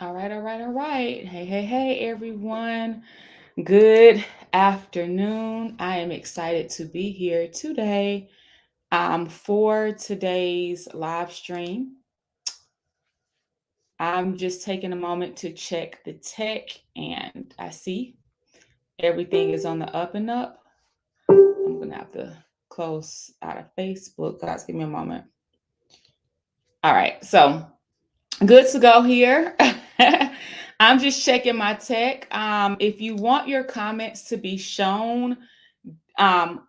All right, all right, all right. Hey, everyone. Good afternoon. I am excited to be here today for today's live stream. I'm just taking a moment to check the tech, and I see everything is on the up and up. I'm going to have to close out of Facebook. Guys, give me a moment. All right, so good to go here. I'm just checking my tech. If you want your comments to be shown um,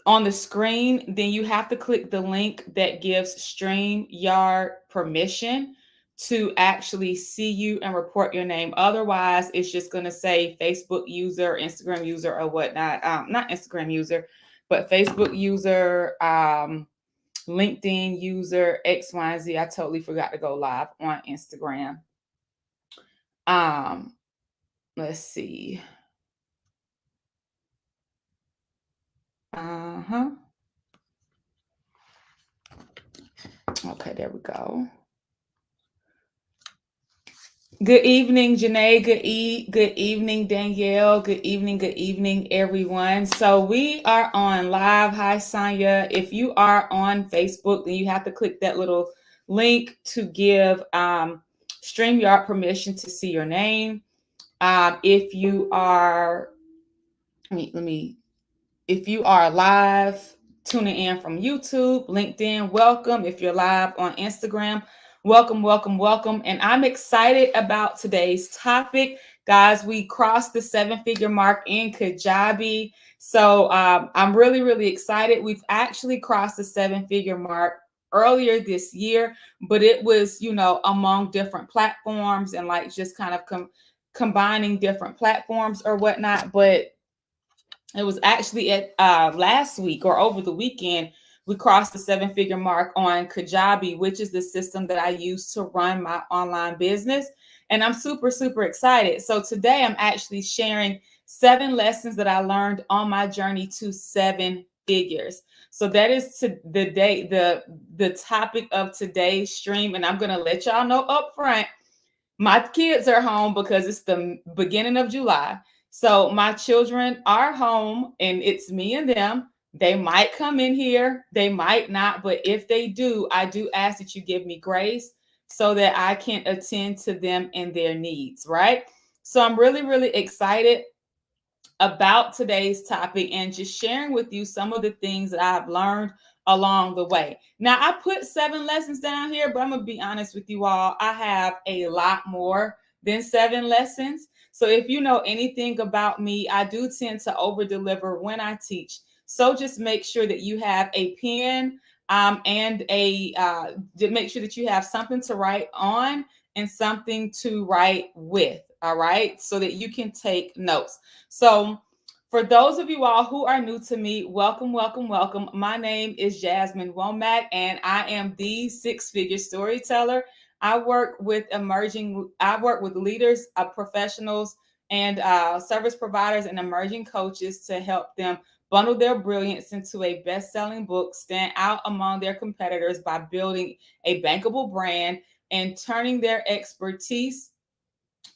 on the screen, then you have to click the link that gives StreamYard permission to actually see you and report your name. Otherwise, it's just going to say Facebook user, Instagram user, or whatnot. Not Instagram user, but Facebook user, LinkedIn user, X, Y, and Z. I totally forgot to go live on Instagram. Um, let's see. Uh-huh. Okay, there we go. Good evening, Janae. Good evening, Danielle. Good evening, everyone. So we are on live. Hi, Sonia. If you are on Facebook, then you have to click that little link to give StreamYard permission to see your name. If you are, if you are live tuning in from YouTube, LinkedIn, welcome. If you're live on Instagram, welcome. And I'm excited about today's topic. Guys, we crossed the 7-figure mark in Kajabi. So I'm really excited. We've actually crossed the 7-figure mark earlier this year, but it was, among different platforms and like just kind of combining different platforms or whatnot. But it was actually at last week or over the weekend, we crossed the 7-figure mark on Kajabi, which is the system that I use to run my online business. And I'm super excited. So today I'm actually sharing 7 lessons that I learned on my journey to 7 figures. So that is the topic of today's stream. And I'm going to let y'all know up front, my kids are home because it's the beginning of July. So my children are home and it's me and them. They might come in here, they might not, but if they do, I do ask that you give me grace so that I can attend to them and their needs, right? So I'm really excited about today's topic and just sharing with you some of the things that I've learned along the way. Now, I put 7 lessons down here, but I'm going to be honest with you all. I have a lot more than 7 lessons. So if you know anything about me, I do tend to over deliver when I teach. So just make sure that you have a pen and make sure that you have something to write on and something to write with. All right. So that you can take notes. So, for those of you all who are new to me, welcome. My name is Jasmine Womack, and I am the 6-figure storyteller. I work with leaders, professionals, and service providers and emerging coaches to help them bundle their brilliance into a best-selling book, stand out among their competitors by building a bankable brand and turning their expertise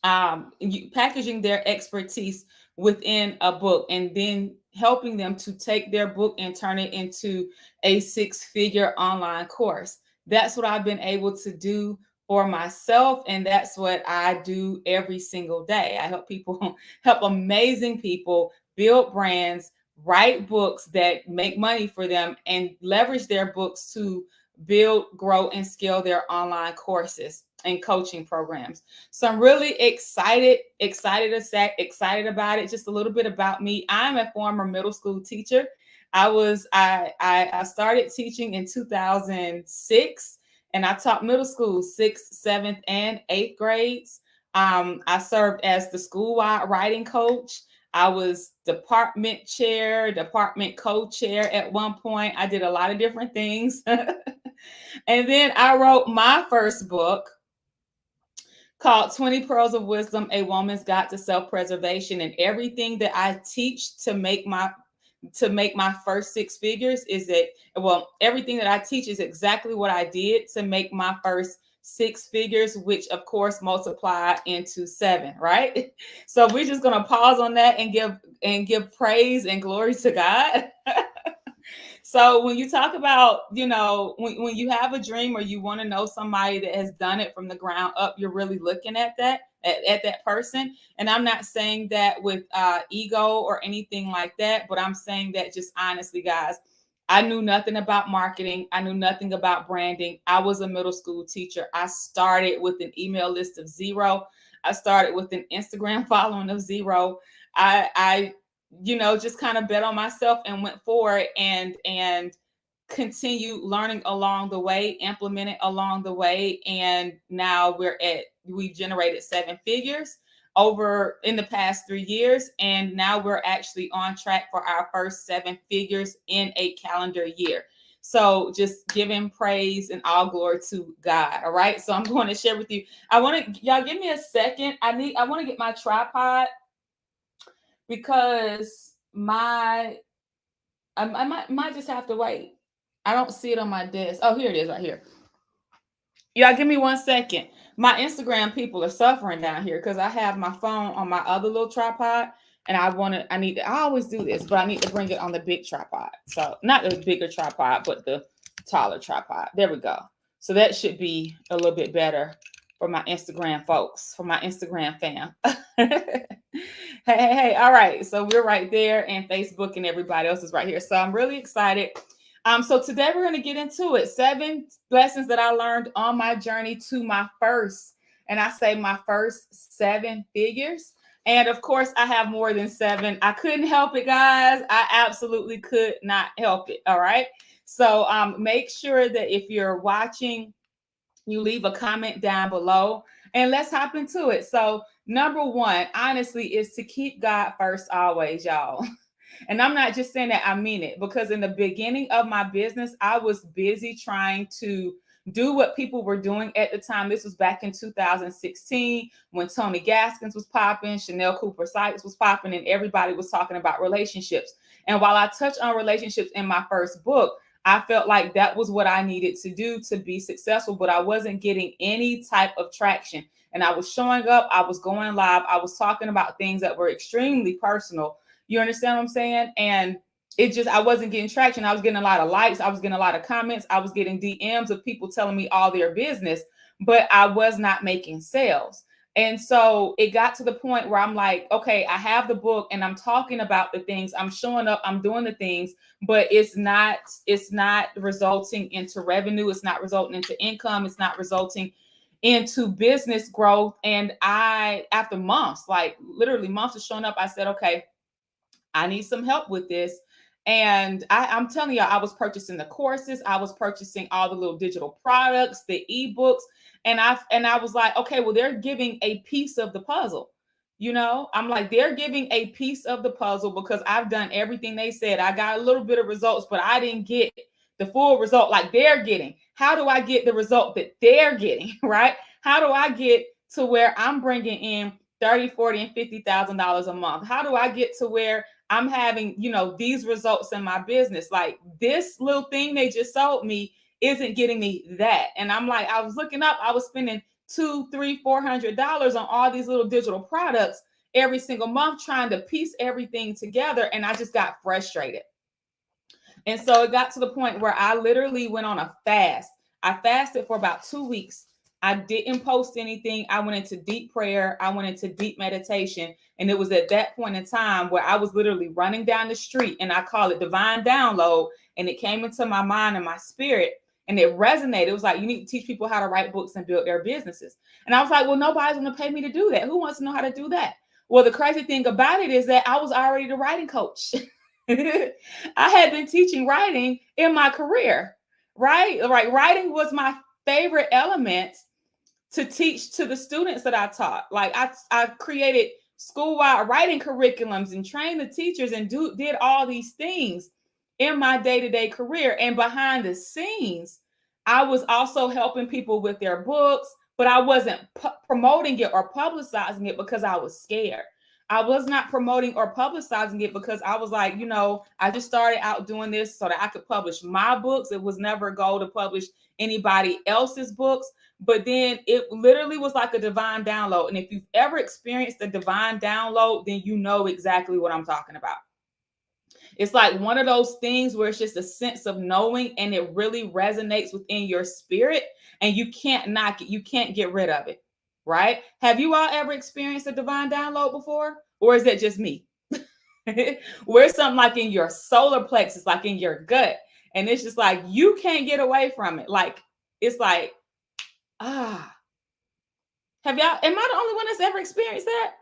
packaging their expertise within a book and then helping them to take their book and turn it into a 6-figure online course. That's what I've been able to do for myself, and that's what I do every single day. I help people, help amazing people build brands, write books that make money for them, and leverage their books to build, grow, and scale their online courses and coaching programs. So I'm really excited about it. Just a little bit about me. I'm a former middle school teacher. I started teaching in 2006, and I taught middle school 6th, 7th, and 8th grades. I served as the school-wide writing coach. I was department chair, department co-chair at one point. I did a lot of different things. And then I wrote my first book called 20 Pearls of Wisdom, A Woman's Guide to Self-Preservation. And everything that I teach to make my first 6 figures is that, well, everything that I teach is exactly what I did to make my first six figures, which of course multiply into seven, right? So we're just gonna pause on that and give praise and glory to God. So when you talk about, when you have a dream or you want to know somebody that has done it from the ground up, you're really looking at at that person. And I'm not saying that with ego or anything like that, but I'm saying that just honestly, guys. I knew nothing about marketing. I knew nothing about branding. I was a middle school teacher. I started with an email list of zero. I started with an Instagram following of zero. I just kind of bet on myself and went forward and continue learning along the way, implemented along the way. And now we've generated seven figures over in the past 3 years. And now we're actually on track for our first seven figures in a calendar year. So just giving praise and all glory to God. All right. So I'm going to share with you. Y'all give me a second. I want to get my tripod because I might just have to wait. I don't see it on my desk. Oh, here it is right here. Y'all give me 1 second. My Instagram people are suffering down here because I have my phone on my other little tripod and I always do this, but I need to bring it on the big tripod. So not the bigger tripod, but the taller tripod. There we go. So that should be a little bit better for my Instagram folks, for my Instagram fam. Hey. All right. So we're right there, and Facebook and everybody else is right here. So I'm really excited. So today we're going to get into it. 7 lessons that I learned on my journey to my first, and I say my first 7 figures. And of course, I have more than 7. I couldn't help it, guys. I absolutely could not help it. All right. So make sure that if you're watching, you leave a comment down below and let's hop into it. So number 1, honestly, is to keep God first always, y'all. And I'm not just saying that, I mean it, because in the beginning of my business, I was busy trying to do what people were doing at the time. This was back in 2016 when Tony Gaskins was popping, Chanel Cooper Sykes was popping, and everybody was talking about relationships. And while I touched on relationships in my first book, I felt like that was what I needed to do to be successful, but I wasn't getting any type of traction. And I was showing up, I was going live, I was talking about things that were extremely personal. You understand what I'm saying? And I wasn't getting traction. I was getting a lot of likes. I was getting a lot of comments. I was getting DMs of people telling me all their business, but I was not making sales. And so it got to the point where I'm like, okay, I have the book and I'm talking about the things, I'm showing up, I'm doing the things, but it's not resulting into revenue. It's not resulting into income. It's not resulting into business growth. And after months, like literally months of showing up, I said, okay, I need some help with this. And I'm telling you, I was purchasing the courses, I was purchasing all the little digital products, the ebooks, and I was like, okay, well, they're giving a piece of the puzzle. I'm like, they're giving a piece of the puzzle because I've done everything they said. I got a little bit of results, but I didn't get the full result like they're getting. How do I get the result that they're getting, right? How do I get to where I'm bringing in 30, 40, and $50,000 a month? How do I get to where I'm having, these results in my business? Like this little thing they just sold me isn't getting me that. And I'm like, I was looking up, I was spending $200, $300, $400 on all these little digital products every single month trying to piece everything together. And I just got frustrated. And so it got to the point where I literally went on a fast. I fasted for about 2 weeks. I didn't post anything. I went into deep prayer. I went into deep meditation. And it was at that point in time where I was literally running down the street, and I call it divine download. And it came into my mind and my spirit, and it resonated. It was like, you need to teach people how to write books and build their businesses. And I was like, well, nobody's going to pay me to do that. Who wants to know how to do that? Well, the crazy thing about it is that I was already the writing coach. I had been teaching writing in my career, right? Like writing was my favorite element to teach to the students that I taught. Like I created school-wide writing curriculums and trained the teachers and did all these things in my day-to-day career. And behind the scenes, I was also helping people with their books, but I wasn't promoting it or publicizing it because I was scared. I was not promoting or publicizing it because I was like, I just started out doing this so that I could publish my books. It was never a goal to publish anybody else's books. But then it literally was like a divine download. And if you've ever experienced a divine download, then you know exactly what I'm talking about. It's like one of those things where it's just a sense of knowing and it really resonates within your spirit and you can't knock it. You can't get rid of it. Right? Have you all ever experienced a divine download before? Or is it just me? Where something like in your solar plexus, like in your gut, and it's just like you can't get away from it. Like it's like, ah, have y'all? Am I the only one that's ever experienced that?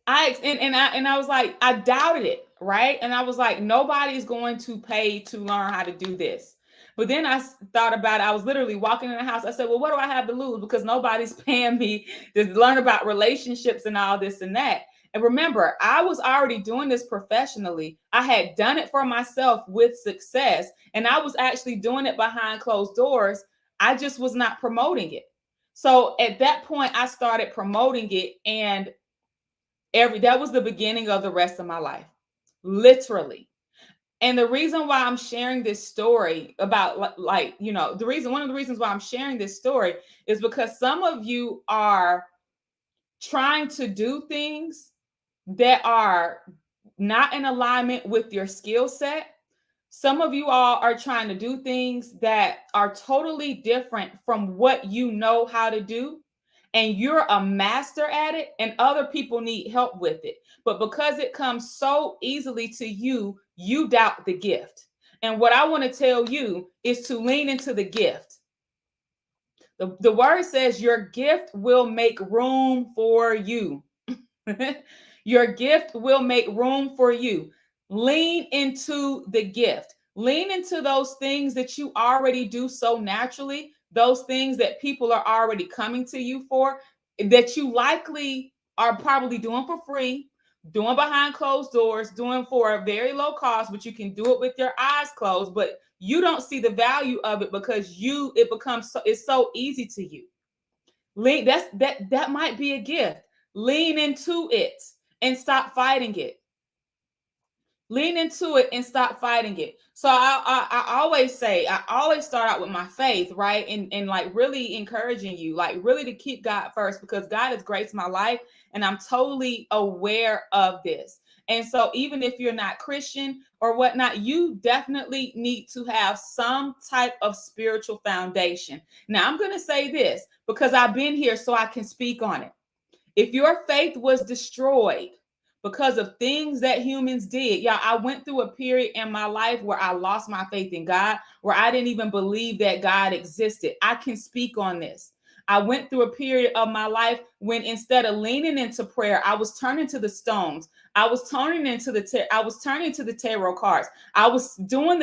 I was like, I doubted it, right? And I was like, nobody's going to pay to learn how to do this. But then I thought about it. I was literally walking in the house. I said, well, what do I have to lose? Because nobody's paying me to learn about relationships and all this and that. And remember, I was already doing this professionally. I had done it for myself with success, and I was actually doing it behind closed doors. I just was not promoting it. So at that point, I started promoting it, and that was the beginning of the rest of my life, literally. And the reason why I'm sharing this story about one of the reasons why I'm sharing this story is because some of you are trying to do things that are not in alignment with your skill set. Some of you all are trying to do things that are totally different from what you know how to do. And you're a master at it, and other people need help with it. But because it comes so easily to you, you doubt the gift. And what I want to tell you is to lean into the gift. The word says your gift will make room for you. Your gift will make room for you. Lean into the gift. Lean into those things that you already do so naturally, those things that people are already coming to you for, that you likely are probably doing for free, doing behind closed doors, doing for a very low cost, but you can do it with your eyes closed, but you don't see the value of it because it's so easy to you. That might be a gift. Lean into it and stop fighting it. Lean into it and stop fighting it. So I always say, I always start out with my faith, right? And like really encouraging you, like really to keep God first, because God has graced my life and I'm totally aware of this. And so even if you're not Christian or whatnot, you definitely need to have some type of spiritual foundation. Now I'm going to say this because I've been here so I can speak on it. If your faith was destroyed because of things that humans did, yeah, I went through a period in my life where I lost my faith in God, where I didn't even believe that God existed. I can speak on this. I went through a period of my life when instead of leaning into prayer, I was turning to the stones. I was turning to the tarot cards. I was doing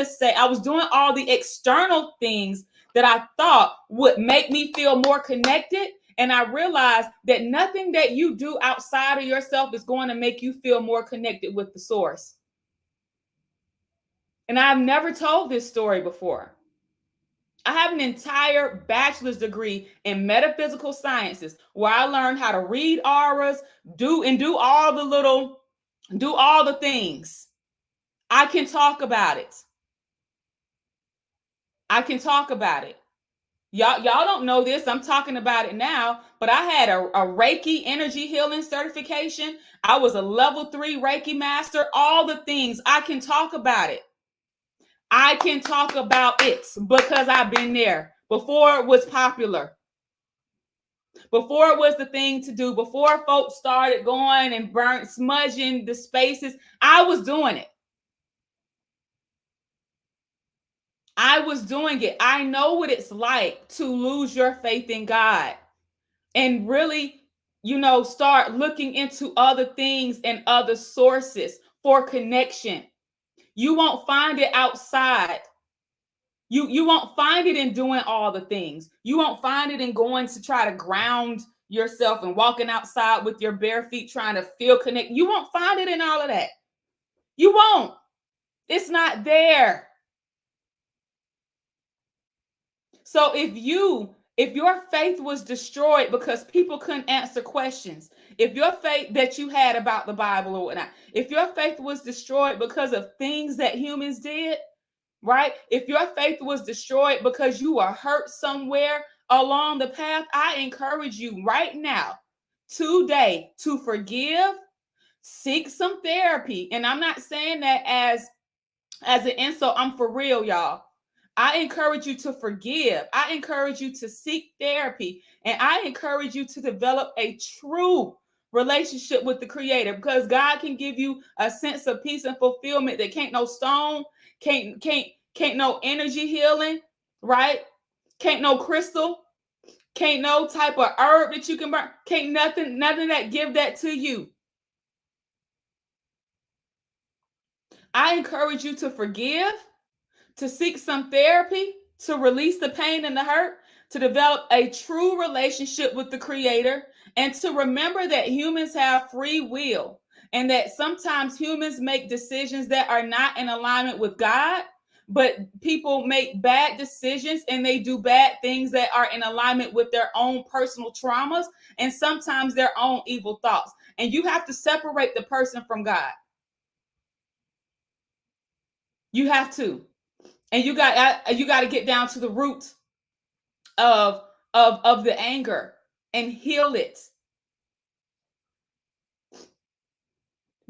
all the external things that I thought would make me feel more connected, and I realized that nothing that you do outside of yourself is going to make you feel more connected with the source. And I've never told this story before. I have an entire bachelor's degree in metaphysical sciences where I learned how to read auras, do all the things. I can talk about it. I can talk about it. Y'all don't know this. I'm talking about it now, but I had a Reiki energy healing certification. I was a level 3 Reiki master, all the things. I can talk about it. I can talk about it because I've been there before it was popular, before it was the thing to do, before folks started going and smudging the spaces. I was doing it. I was doing it. I know what it's like to lose your faith in God and really, start looking into other things and other sources for connection. You won't find it outside. You won't find it in doing all the things. You won't find it in going to try to ground yourself and walking outside with your bare feet trying to feel connected. You won't find it in all of that. You won't. It's not there. So if your faith was destroyed because people couldn't answer questions, If your faith that you had about the Bible or whatnot, if your faith was destroyed because of things that humans did, right? If your faith was destroyed because you were hurt somewhere along the path, I encourage you right now, today, to forgive, seek some therapy. And I'm not saying that as an insult. I'm for real, y'all. I encourage you to forgive. I encourage you to seek therapy. And I encourage you to develop a true relationship with the Creator, because God can give you a sense of peace and fulfillment that can't no stone, can't no energy healing, right? Can't no crystal, can't no type of herb that you can burn, can't nothing that give that to you. I encourage you to forgive, to seek some therapy, to release the pain and the hurt, to develop a true relationship with the Creator, and to remember that humans have free will and that sometimes humans make decisions that are not in alignment with God. But people make bad decisions and they do bad things that are in alignment with their own personal traumas and sometimes their own evil thoughts. And you have to separate the person from God. You have to. And you got to get down to the root of the anger and heal it,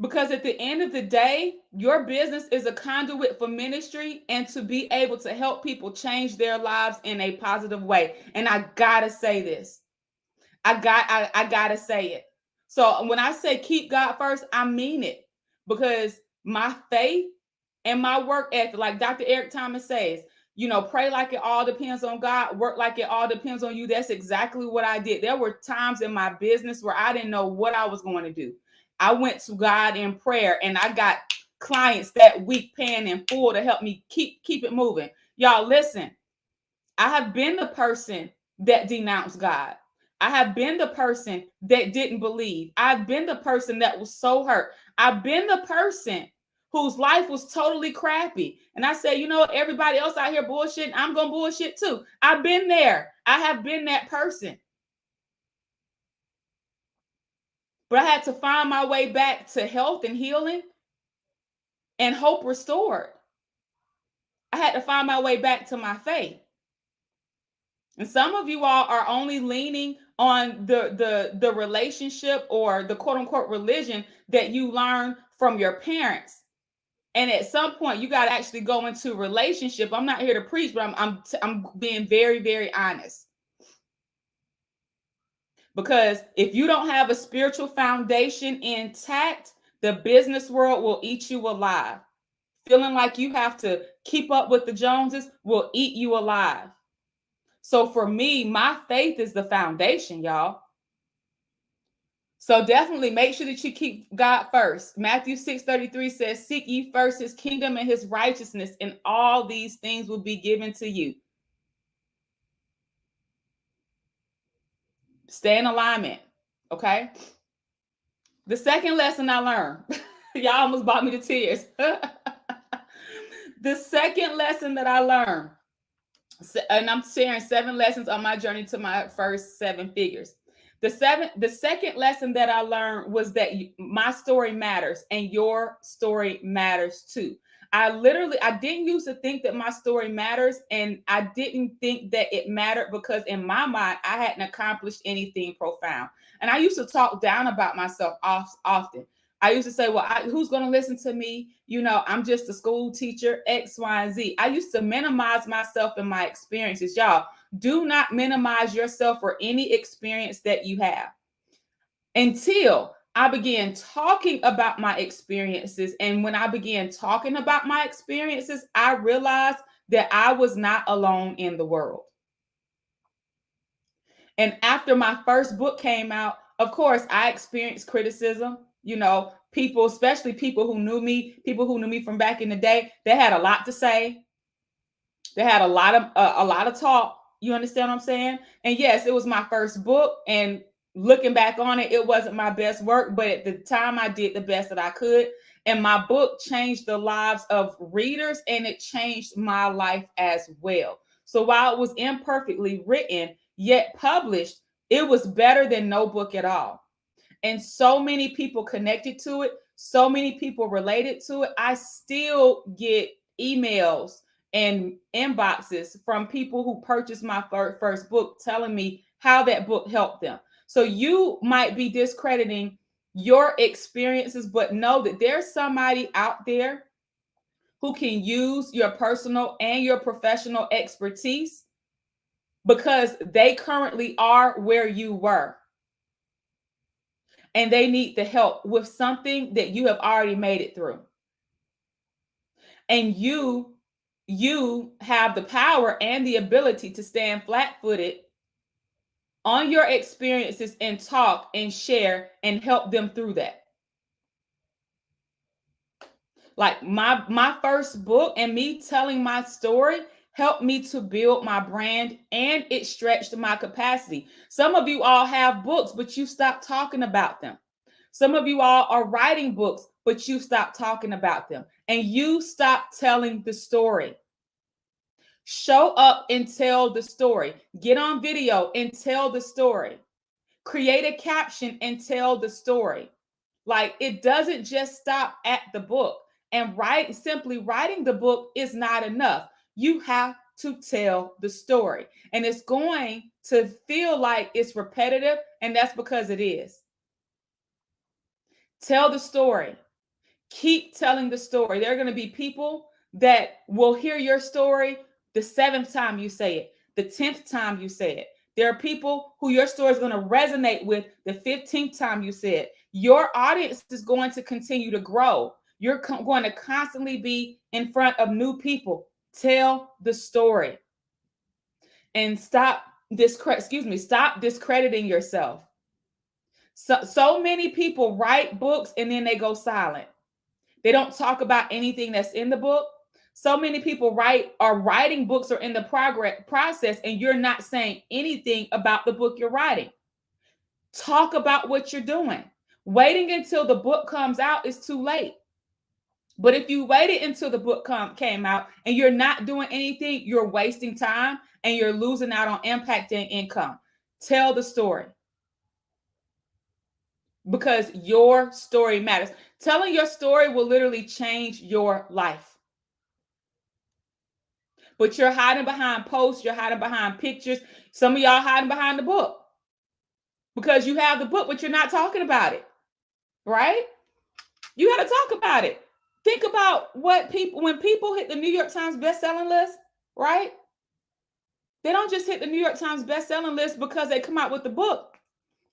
because at the end of the day, your business is a conduit for ministry and to be able to help people change their lives in a positive way. And I gotta say this, I gotta say it. So when I say keep God first, I mean it, because my faith and my work ethic, like Dr. Eric Thomas says, pray like it all depends on God, work like it all depends on you. That's exactly what I did. There were times in my business where I didn't know what I was going to do. I went to God in prayer and I got clients that week paying in full to help me keep it moving. Y'all listen, I have been the person that denounced God. I have been the person that didn't believe. I've been the person that was so hurt. I've been the person whose life was totally crappy. And I say, everybody else out here bullshitting, I'm going to bullshit too. I've been there. I have been that person. But I had to find my way back to health and healing and hope restored. I had to find my way back to my faith. And some of you all are only leaning on the relationship or the quote unquote religion that you learned from your parents. And at some point, you got to actually go into relationship. I'm not here to preach, but I'm being very, very honest. Because if you don't have a spiritual foundation intact, the business world will eat you alive. Feeling like you have to keep up with the Joneses will eat you alive. So for me, my faith is the foundation, y'all. So definitely make sure that you keep God first. Matthew 6:33 says, seek ye first his kingdom and his righteousness, and all these things will be given to you. Stay in alignment, okay? The second lesson I learned, y'all almost brought me to tears. The second lesson that I learned, and I'm sharing 7 lessons on my journey to my first 7 figures. The second lesson that I learned was that my story matters and your story matters too. I didn't used to think that my story matters, and I didn't think that it mattered because in my mind, I hadn't accomplished anything profound. And I used to talk down about myself often. I used to say, well, who's going to listen to me? I'm just a school teacher, X, Y, and Z. I used to minimize myself and my experiences. Y'all, do not minimize yourself or any experience that you have, until I began talking about my experiences. And when I began talking about my experiences, I realized that I was not alone in the world. And after my first book came out, of course, I experienced criticism. People, especially people who knew me from back in the day, they had a lot to say. They had a lot of talk. You understand what I'm saying? And yes, it was my first book, and looking back on it, it wasn't my best work, but at the time I did the best that I could. And my book changed the lives of readers, and it changed my life as well. So while it was imperfectly written, yet published, it was better than no book at all. and so many people connected to it, so many people related to it. I still get emails and inboxes from people who purchased my first book telling me how that book helped them. So you might be discrediting your experiences, but know that there's somebody out there who can use your personal and your professional expertise because they currently are where you were and they need the help with something that you have already made it through. And you have the power and the ability to stand flat-footed on your experiences and talk and share and help them through that. Like my first book and me telling my story helped me to build my brand, and it stretched my capacity. Some of you all have books, but you stopped talking about them. Some of you all are writing books, but you stopped talking about them, and you stopped telling the story. Show up and tell the story. Get on video and tell the story. Create a caption and tell the story. Like, it doesn't just stop at the book. And simply writing the book is not enough. You have to tell the story. And it's going to feel like it's repetitive, and that's because it is. Tell the story. Keep telling the story. There are going to be people that will hear your story the 7th time you say it, the 10th time you say it. There are people who your story is going to resonate with the 15th time you say it. Your audience is going to continue to grow. You're going to constantly be in front of new people. Tell the story. And stop discrediting yourself. So many people write books and then they go silent. They don't talk about anything that's in the book. So many people are writing books or in the process, and you're not saying anything about the book you're writing. Talk about what you're doing. Waiting until the book comes out is too late. But if you waited until the book came out and you're not doing anything, you're wasting time and you're losing out on impact and income. Tell the story. Because your story matters. Telling your story will literally change your life. But you're hiding behind posts, you're hiding behind pictures. Some of y'all hiding behind the book because you have the book, but you're not talking about it, right? You got to talk about it. Think about when people hit the New York Times bestselling list, right? They don't just hit the New York Times bestselling list because they come out with the book.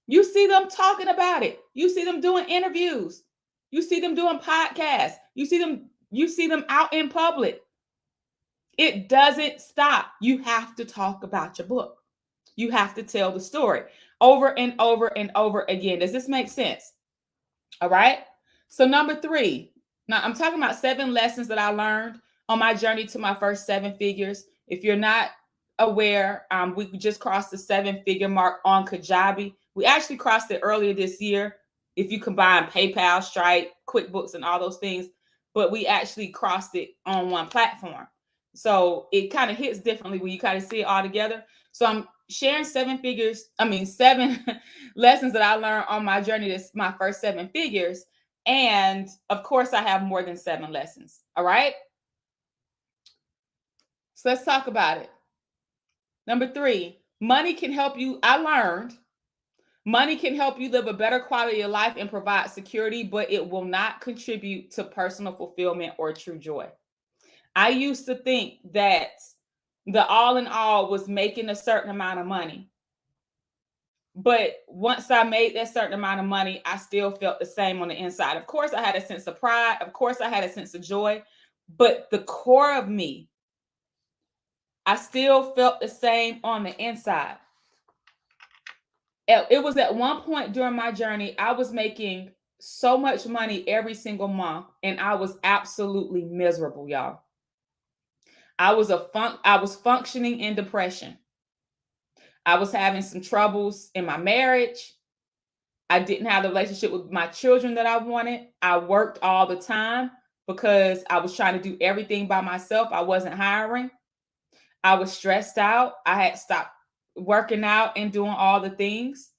You see them talking about it. You see them doing interviews. You see them doing podcasts. You see them out in public. It doesn't stop. You have to talk about your book. You have to tell the story over and over and over again. Does this make sense? All right. So number 3, now I'm talking about 7 lessons that I learned on my journey to my first 7 figures. If you're not aware, we just crossed the 7-figure mark on Kajabi. We actually crossed it earlier this year. If you combine PayPal, Stripe, QuickBooks, and all those things, but we actually crossed it on one platform. So it kind of hits differently when you kind of see it all together. So I'm sharing 7 lessons that I learned on my journey to my first 7 figures. And of course, I have more than 7 lessons. All right. So let's talk about it. Number 3, money can help you. I learned money can help you live a better quality of life and provide security, but it will not contribute to personal fulfillment or true joy. I used to think that the all in all was making a certain amount of money. But once I made that certain amount of money, I still felt the same on the inside. Of course, I had a sense of pride. Of course, I had a sense of joy. But the core of me, I still felt the same on the inside. It was at one point during my journey, I was making so much money every single month, and I was absolutely miserable, y'all. I was functioning in depression. I was having some troubles in my marriage. I didn't have the relationship with my children that I wanted. I worked all the time because I was trying to do everything by myself. I wasn't hiring. I was stressed out. I had stopped working out and doing all the things.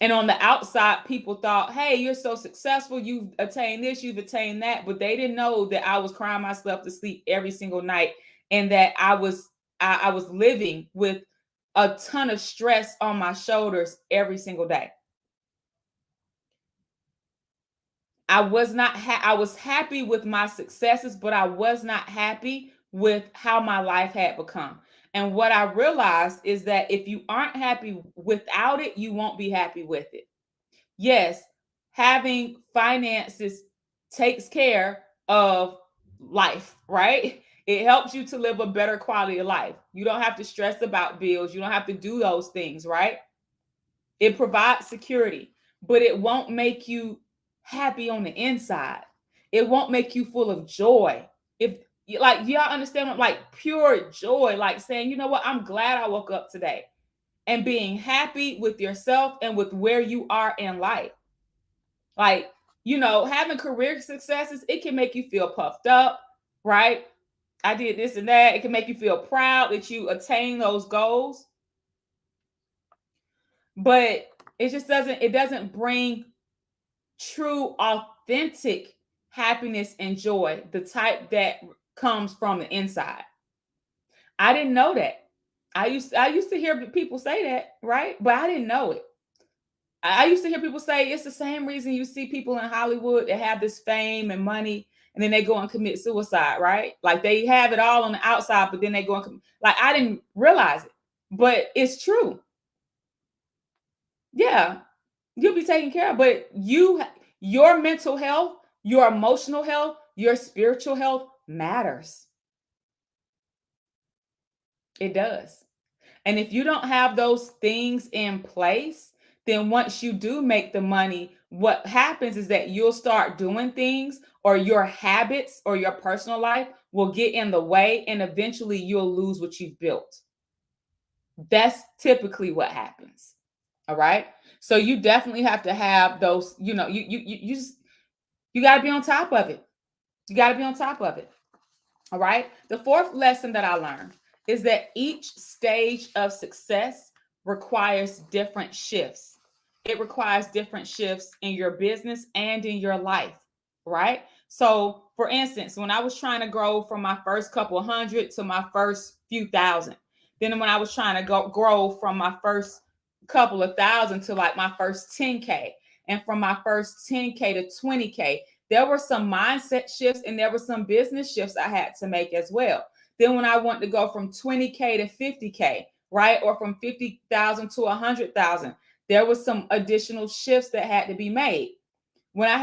And on the outside, people thought, hey, you're so successful. You've attained this, you've attained that. But they didn't know that I was crying myself to sleep every single night, and that I was living with a ton of stress on my shoulders every single day. I was happy with my successes, but I was not happy with how my life had become. And what I realized is that if you aren't happy without it, you won't be happy with it. Yes, having finances takes care of life, right? It helps you to live a better quality of life. You don't have to stress about bills. You don't have to do those things, right? It provides security, but it won't make you happy on the inside. It won't make you full of joy. If like y'all understand what like pure joy, like saying, you know what, I'm glad I woke up today, and being happy with yourself and with where you are in life. Like, having career successes, it can make you feel puffed up, right? I did this and that. It can make you feel proud that you attain those goals, but it doesn't bring true, authentic happiness and joy, the type that comes from the inside. I didn't know that. I used to hear people say that, right? But I didn't know it. I used to hear people say it's the same reason you see people in Hollywood that have this fame and money, and then they go and commit suicide, right? Like they have it all on the outside, but then they go and like I didn't realize it, but it's true. Yeah, you'll be taken care of, but your mental health, your emotional health, your spiritual health matters. It does. And if you don't have those things in place, then once you do make the money, what happens is that you'll start doing things, or your habits or your personal life will get in the way, and eventually you'll lose what you've built. That's typically what happens. All right. So you definitely have to have those, you got to be on top of it. You got to be on top of it. All right. The fourth lesson that I learned is that each stage of success requires different shifts. It requires different shifts in your business and in your life, right? So, for instance, when I was trying to grow from my first couple hundred to my first few thousand, then when I was trying to grow from my first couple of thousand to like my first 10K, and from my first 10K to 20K, there were some mindset shifts and there were some business shifts I had to make as well. Then when I wanted to go from 20K to 50K, right? Or from 50,000 to 100,000, there was some additional shifts that had to be made. When I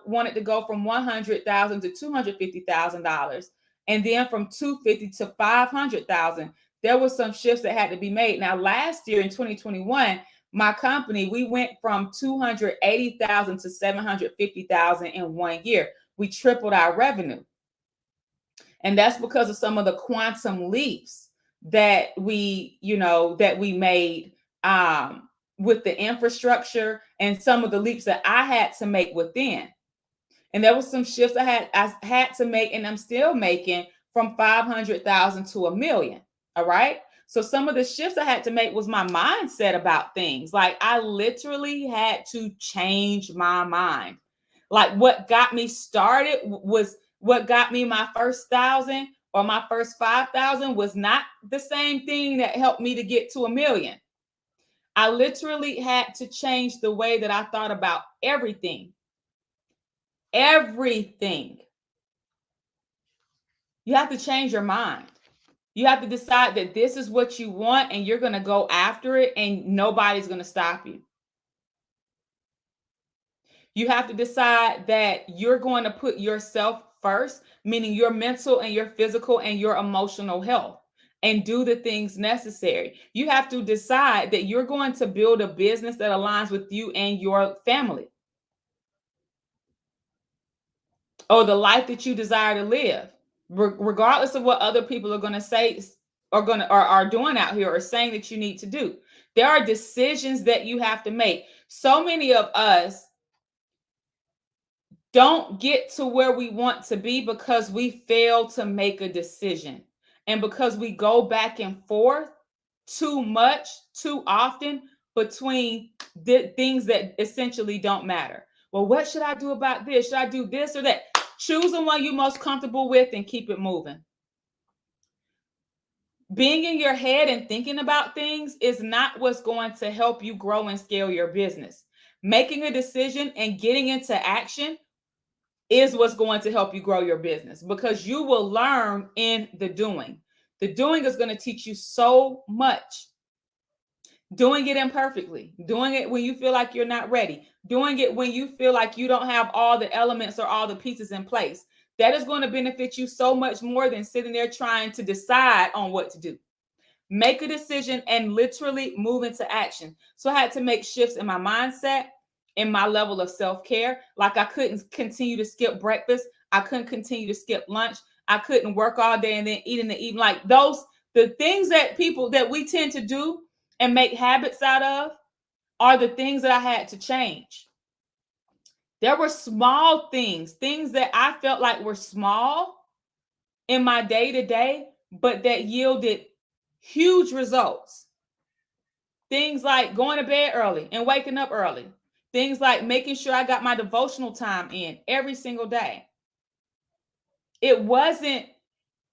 wanted to go from 100,000 to $250,000, and then from 250 to 500,000, there were some shifts that had to be made. Now, last year in 2021, my company, we went from 280,000 to 750,000 in 1 year. We tripled our revenue. And that's because of some of the quantum leaps that we made, with the infrastructure, and some of the leaps that I had to make within. And there was some shifts I had to make, and I'm still making, from 500,000 to 1 million. All right. So some of the shifts I had to make was my mindset about things. Like I literally had to change my mind. Like what got me started was what got me my first 1,000 or my first 5,000 was not the same thing that helped me to get to 1 million. I literally had to change the way that I thought about everything. Everything. You have to change your mind. You have to decide that this is what you want, and you're going to go after it, and nobody's going to stop you. You have to decide that you're going to put yourself first, meaning your mental and your physical and your emotional health, and do the things necessary. You have to decide that you're going to build a business that aligns with you and your family, or the life that you desire to live, regardless of what other people are going to say, or are doing out here, or saying that you need to do. There are decisions that you have to make. So many of us don't get to where we want to be because we fail to make a decision, and because we go back and forth too much, too often, between things that essentially don't matter. Well, what should I do about this? Should I do this or that? Choose the one you're most comfortable with and keep it moving. Being in your head and thinking about things is not what's going to help you grow and scale your business. Making a decision and getting into action is what's going to help you grow your business, because you will learn in the doing. The doing is going to teach you so much. Doing it imperfectly, doing it when you feel like you're not ready, doing it when you feel like you don't have all the elements or all the pieces in place. That is going to benefit you so much more than sitting there trying to decide on what to do. Make a decision and literally move into action. So I had to make shifts in my mindset, in my level of self-care. Like I couldn't continue to skip breakfast. I couldn't continue to skip lunch. I couldn't work all day and then eat in the evening. Like the things that we tend to do and make habits out of are the things that I had to change. There were small things that I felt like were small in my day-to-day, but that yielded huge results. Things like going to bed early and waking up early. Things like making sure I got my devotional time in every single day. It wasn't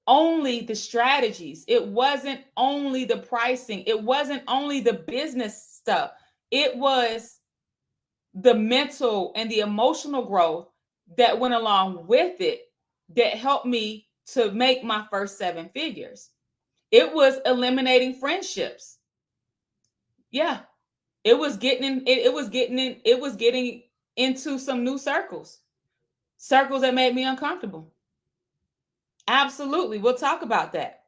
only the strategies. It wasn't only the pricing. It wasn't only the business stuff. It was the mental and the emotional growth that went along with it that helped me to make my first 7 figures. It was eliminating friendships. Yeah. It was getting into some new circles that made me uncomfortable. Absolutely. We'll talk about that.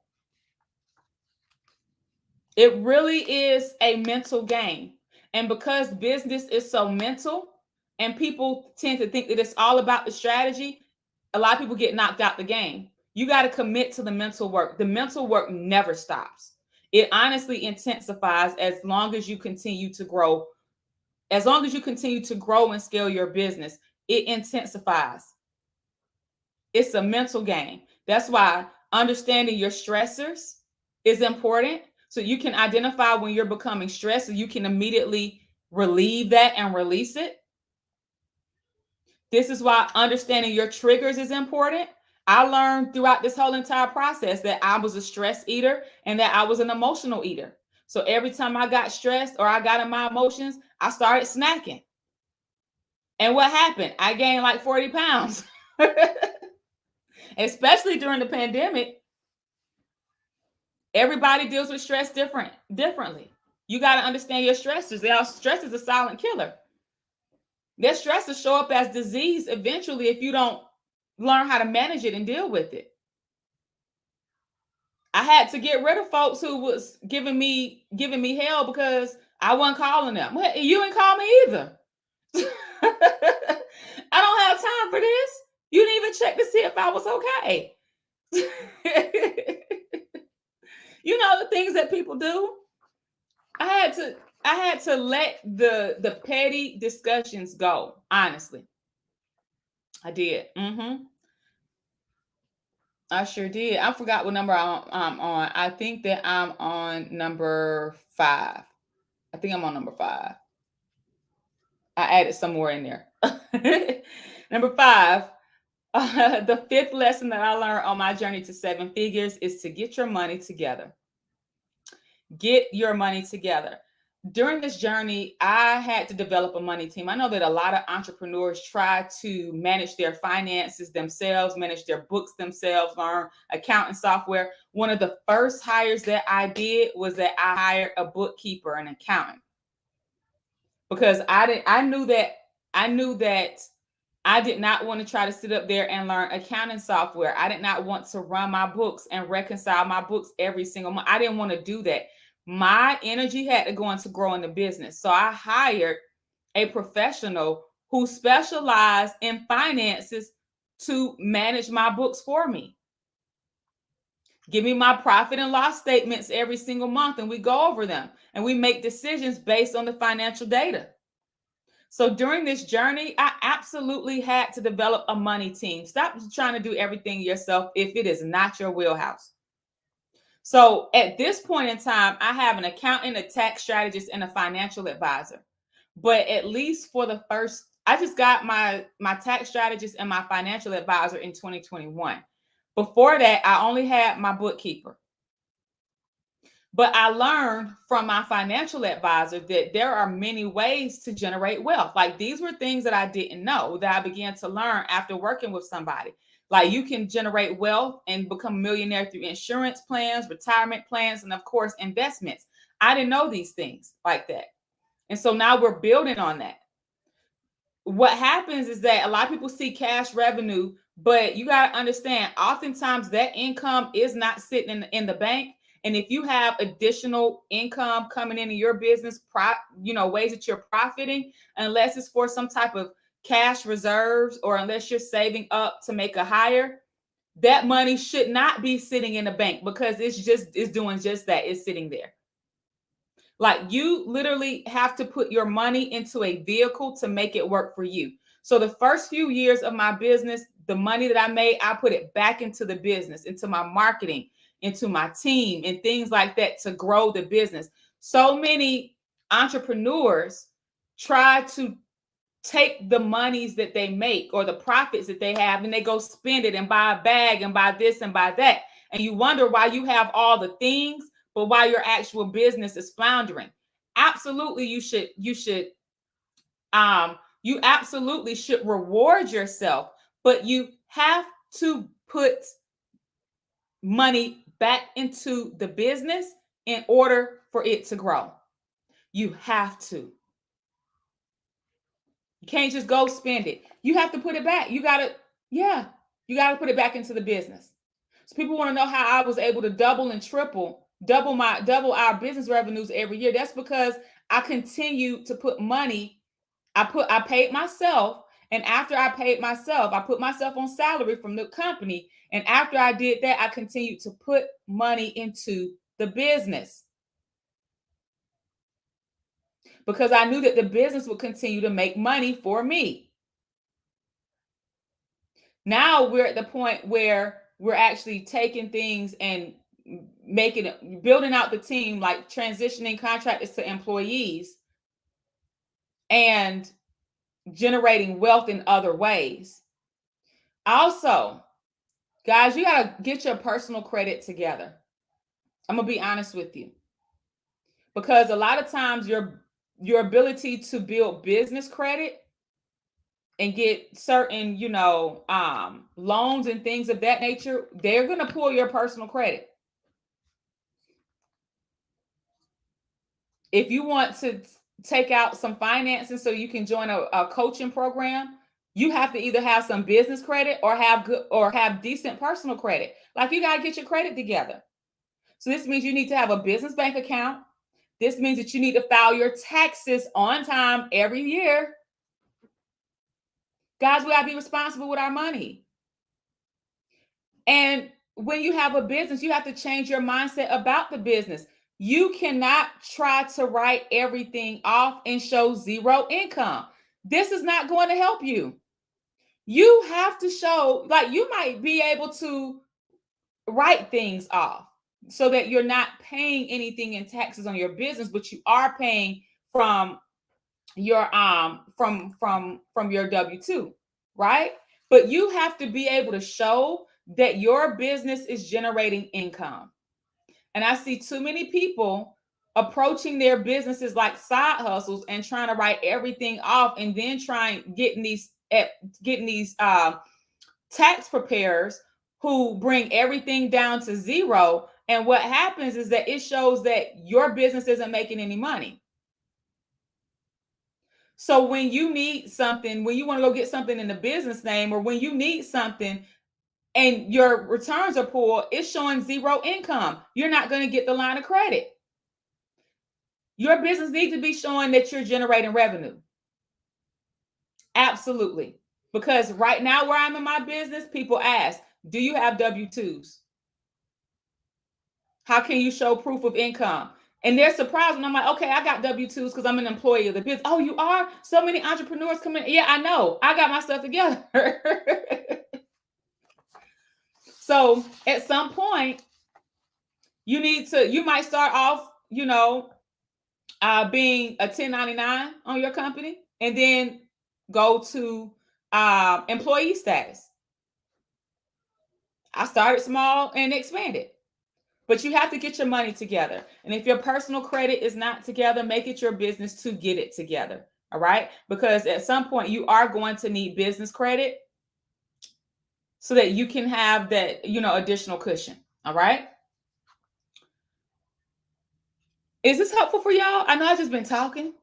It really is a mental game. And because business is so mental and people tend to think that it's all about the strategy, a lot of people get knocked out the game. You got to commit to the mental work. The mental work never stops. It honestly intensifies as long as you continue to grow. As long as you continue to grow and scale your business, it intensifies. It's a mental game. That's why understanding your stressors is important. So you can identify when you're becoming stressed, so you can immediately relieve that and release it. This is why understanding your triggers is important. I learned throughout this whole entire process that I was a stress eater and that I was an emotional eater. So every time I got stressed or I got in my emotions, I started snacking. And what happened? I gained like 40 pounds. Especially during the pandemic. Everybody deals with stress differently. You got to understand your stressors. Stress is a silent killer. Their stresses show up as disease eventually if you don't learn how to manage it and deal with it. I had to get rid of folks who was giving me hell because I wasn't calling them. Well, you didn't call me either. I don't have time for this. You didn't even check to see if I was okay. You know the things that people do. I had to let the petty discussions go. Honestly, I did. I sure did. I forgot what number I'm on. I think that I'm on number 5. I think I'm on number 5. I added some more in there. Number 5. The 5th lesson that I learned on my journey to 7 figures is to get your money together. Get your money together. During this journey, I had to develop a money team. I know that a lot of entrepreneurs try to manage their finances themselves, manage their books themselves, learn accounting software. One of the first hires that I did was that I hired a bookkeeper, an accountant, because I knew that I did not want to try to sit up there and learn accounting software. I did not want to run my books and reconcile my books every single month. I didn't want to do that. My energy had to go into growing the business. So I hired a professional who specialized in finances to manage my books for me. Give me my profit and loss statements every single month, and we go over them and we make decisions based on the financial data. So during this journey, I absolutely had to develop a money team. Stop trying to do everything yourself if it is not your wheelhouse. So at this point in time, I have an accountant, a tax strategist, and a financial advisor. But at least for the first, I just got my tax strategist and my financial advisor in 2021. Before that, I only had my bookkeeper. But I learned from my financial advisor that there are many ways to generate wealth. Like these were things that I didn't know that I began to learn after working with somebody. Like you can generate wealth and become a millionaire through insurance plans, retirement plans, and of course, investments. I didn't know these things like that. And so now we're building on that. What happens is that a lot of people see cash revenue, but you got to understand, oftentimes that income is not sitting in the bank. And if you have additional income coming into your business, ways that you're profiting, unless it's for some type of cash reserves or unless you're saving up to make a hire, that money should not be sitting in the bank because it's doing just that. It's sitting there. Like you literally have to put your money into a vehicle to make it work for you. So the first few years of my business, the money that I made, I put it back into the business, into my marketing, into my team, and things like that to grow the business. So many entrepreneurs try to take the monies that they make or the profits that they have and they go spend it and buy a bag and buy this and buy that. And you wonder why you have all the things, but why your actual business is floundering. Absolutely, you absolutely should reward yourself, but you have to put money back into the business in order for it to grow. You have to. You can't just go spend it. You have to put it back. You gotta put it back into the business. So people want to know how I was able to double and double our business revenues every year. That's because I continue to put money. I paid myself, and after I paid myself, I put myself on salary from the company. And after I did that, I continued to put money into the business because I knew that the business would continue to make money for me. Now we're at the point where we're actually taking things and building out the team, like transitioning contractors to employees and generating wealth in other ways. Also, guys, you got to get your personal credit together. I'm going to be honest with you, because a lot of times your ability to build business credit and get certain, loans and things of that nature, they're going to pull your personal credit. If you want to take out some financing so you can join a coaching program, you have to either have some business credit or have decent personal credit. Like you got to get your credit together. So this means you need to have a business bank account. This means that you need to file your taxes on time every year. Guys, we got to be responsible with our money. And when you have a business, you have to change your mindset about the business. You cannot try to write everything off and show zero income. This is not going to help you. You have to show, like, you might be able to write things off so that you're not paying anything in taxes on your business, but you are paying from your from your W-2, right? But you have to be able to show that your business is generating income. And I see too many people approaching their businesses like side hustles and trying to write everything off and then getting these tax preparers who bring everything down to zero. And what happens is that it shows that your business isn't making any money. So when you need something, when you want to go get something in the business name, or when you need something and your returns are poor, it's showing zero income. You're not going to get the line of credit. Your business needs to be showing that you're generating revenue. Absolutely. Because right now where I'm in my business, people ask, do you have W-2s? How can you show proof of income? And they're surprised when I'm like, okay, I got W-2s because I'm an employee of the business. Oh, you are? So many entrepreneurs come in. Yeah, I know. I got my stuff together. So at some point, You might start off, being a 1099 on your company, and then go to employee status. I started small and expanded. But you have to get your money together. And if your personal credit is not together, make it your business to get it together. All right. Because at some point you are going to need business credit so that you can have that, additional cushion. All right. Is this helpful for y'all? I know I've just been talking.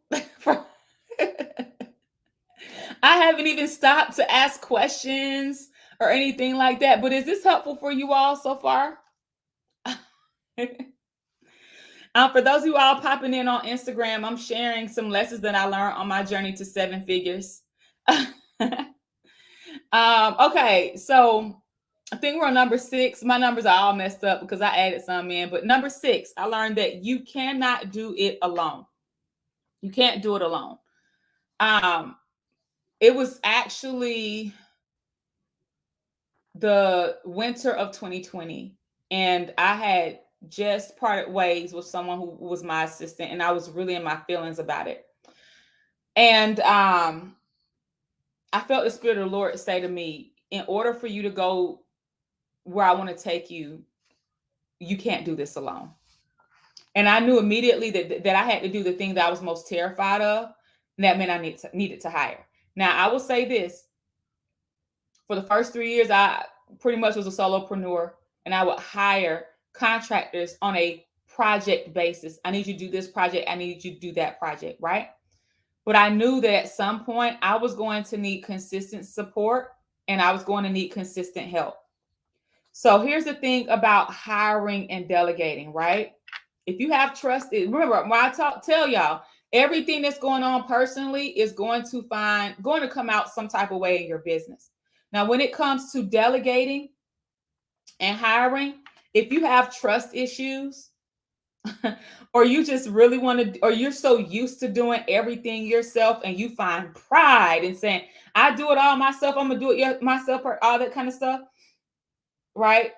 I haven't even stopped to ask questions or anything like that. But is this helpful for you all so far? For those of you all popping in on Instagram, I'm sharing some lessons that I learned on my journey to seven figures. Okay, so I think we're on number 6. My numbers are all messed up because I added some in. But number 6, I learned that you cannot do it alone. You can't do it alone. It was actually the winter of 2020, and I had just parted ways with someone who was my assistant, and I was really in my feelings about it. And I felt the Spirit of the Lord say to me, in order for you to go where I want to take you, you can't do this alone. And I knew immediately that I had to do the thing that I was most terrified of. And that meant I needed to hire. Now, I will say this. For the first 3 years, I pretty much was a solopreneur, and I would hire contractors on a project basis. I need you to do this project. I need you to do that project, right? But I knew that at some point I was going to need consistent support, and I was going to need consistent help. So here's the thing about hiring and delegating, right? If you have trust, remember when I tell y'all, everything that's going on personally is going to come out some type of way in your business. Now, when it comes to delegating and hiring, if you have trust issues, or you just really want to, or you're so used to doing everything yourself and you find pride in saying, I do it all myself, I'm gonna do it myself, or all that kind of stuff, right?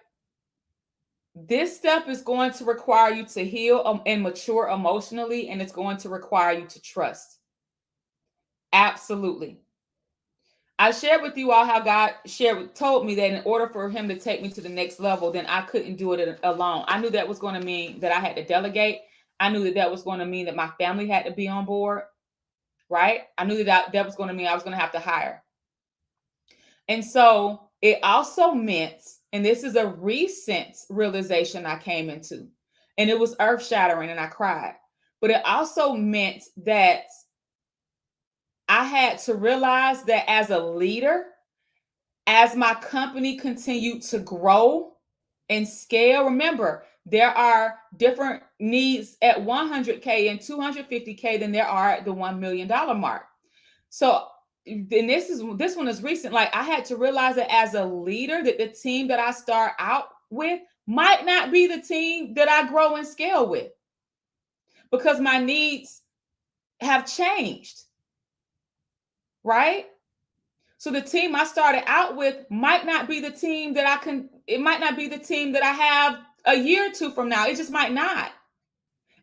This step is going to require you to heal and mature emotionally, and it's going to require you to trust. Absolutely. I shared with you all how God told me that in order for him to take me to the next level, then I couldn't do it alone. I knew that was going to mean that I had to delegate. I knew that was going to mean that my family had to be on board, right? I knew that was going to mean I was going to have to hire. And so it also meant, and this is a recent realization I came into, and it was earth shattering and I cried, but it also meant that I had to realize that as a leader, as my company continued to grow and scale, remember, there are different needs at 100K and 250K than there are at the $1 million mark. So, and this one is recent. Like, I had to realize that as a leader, that the team that I start out with might not be the team that I grow and scale with, because my needs have changed, right? So the team I started out with might not be the team that it might not be the team that I have a year or two from now. It just might not.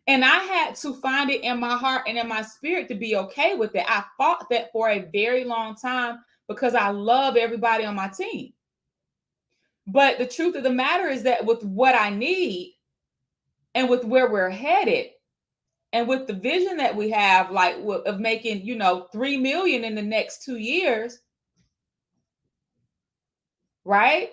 And I had to find it in my heart and in my spirit to be okay with it. I fought that for a very long time because I love everybody on my team. But the truth of the matter is that with what I need and with where we're headed and with the vision that we have, like of making, 3 million in the next 2 years, right?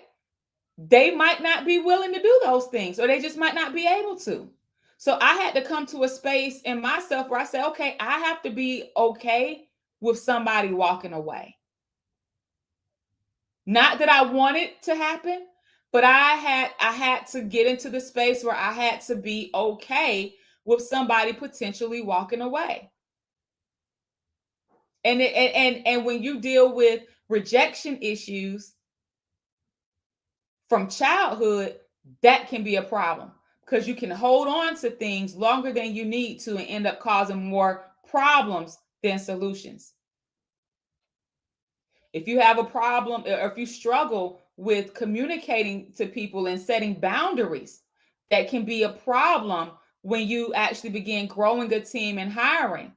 They might not be willing to do those things, or they just might not be able to. So I had to come to a space in myself where I said, okay, I have to be okay with somebody walking away. Not that I want it to happen, but I had to get into the space where I had to be okay with somebody potentially walking away. And when you deal with rejection issues from childhood, that can be a problem, because you can hold on to things longer than you need to and end up causing more problems than solutions. If you have a problem, or if you struggle with communicating to people and setting boundaries, that can be a problem when you actually begin growing a team and hiring,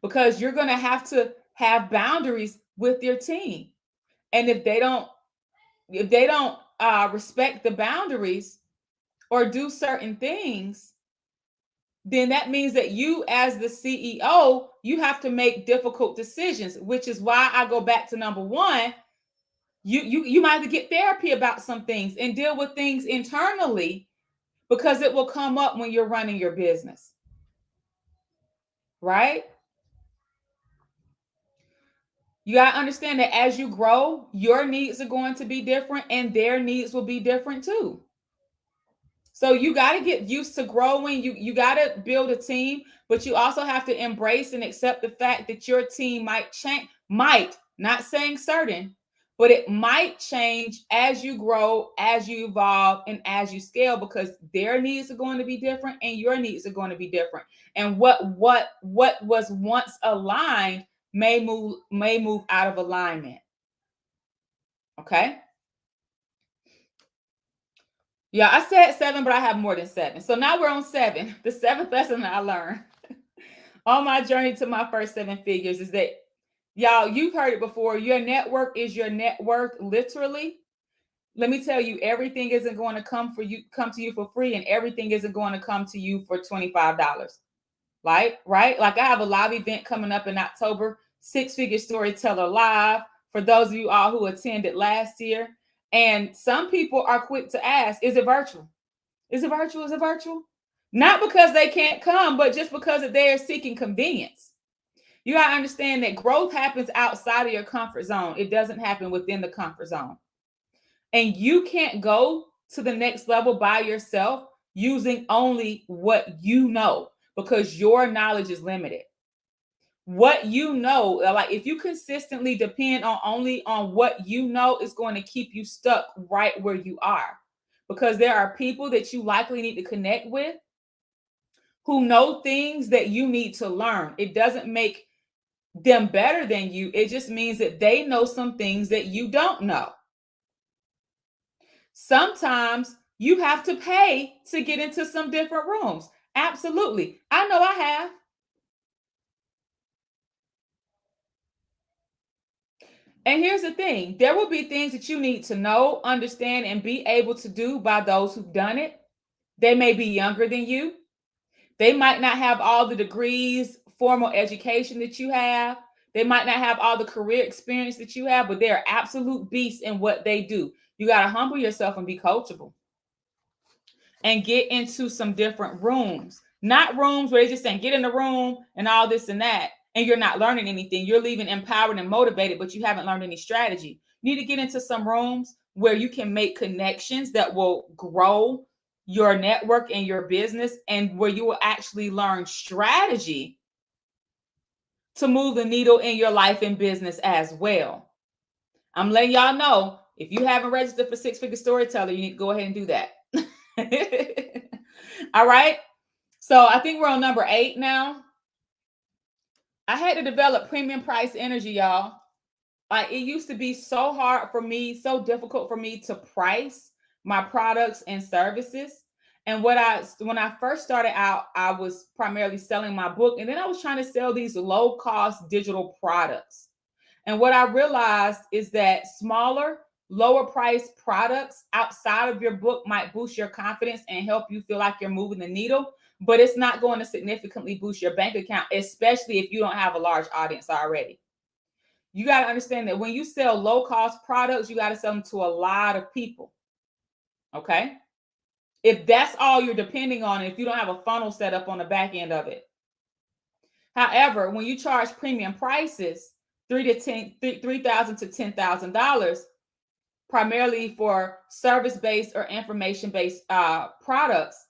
because you're going to have boundaries with your team. And if they don't respect the boundaries or do certain things, then that means that you, as the CEO, you have to make difficult decisions, which is why I go back to number one. You might have to get therapy about some things and deal with things internally, because it will come up when you're running your business, right? You got to understand that as you grow, your needs are going to be different and their needs will be different too. So you got to get used to growing. You got to build a team, but you also have to embrace and accept the fact that your team might change, not saying certain, but it might change as you grow, as you evolve, and as you scale, because their needs are going to be different and your needs are going to be different. And what was once aligned may move out of alignment. Okay? Yeah, I said 7, but I have more than 7. So now we're on 7. The seventh lesson that I learned on my journey to my first 7 figures is that, y'all, you've heard it before. Your network is your net worth, literally. Let me tell you, everything isn't going to come to you for free, and everything isn't going to come to you for $25. Right? Like I have a live event coming up in October, 6-figure storyteller live, for those of you all who attended last year. And some people are quick to ask, is it virtual? Is it virtual? Is it virtual? Not because they can't come, but just because they are seeking convenience. You got to understand that growth happens outside of your comfort zone. It doesn't happen within the comfort zone. And you can't go to the next level by yourself using only what you know, because your knowledge is limited. What you know, like if you consistently depend on only on what you know, is going to keep you stuck right where you are, because there are people that you likely need to connect with who know things that you need to learn. It doesn't make them better than you. It just means that they know some things that you don't know. Sometimes you have to pay to get into some different rooms. Absolutely. I know I have. And here's the thing, there will be things that you need to know, understand, and be able to do by those who've done it. They may be younger than you. They might not have all the degrees, formal education that you have. They might not have all the career experience that you have, but they're absolute beasts in what they do. You got to humble yourself and be coachable and get into some different rooms. Not rooms where they just saying, get in the room and all this and that, and you're not learning anything. You're leaving empowered and motivated, but you haven't learned any strategy. You need to get into some rooms where you can make connections that will grow your network and your business, and where you will actually learn strategy to move the needle in your life and business as well. I'm letting y'all know, if you haven't registered for 6-figure storyteller, you need to go ahead and do that. All right. So I think we're on number 8 now. I had to develop premium price energy, y'all. Like, it used to be so hard for me, so difficult for me to price my products and services. And when I first started out, I was primarily selling my book, and then I was trying to sell these low cost digital products. And what I realized is that smaller, lower price products outside of your book might boost your confidence and help you feel like you're moving the needle, but it's not going to significantly boost your bank account, especially if you don't have a large audience already. You got to understand that when you sell low cost products, you got to sell them to a lot of people. Okay. If that's all you're depending on, if you don't have a funnel set up on the back end of it. However, when you charge premium prices, $3,000 to $10,000, primarily for service-based or information-based products,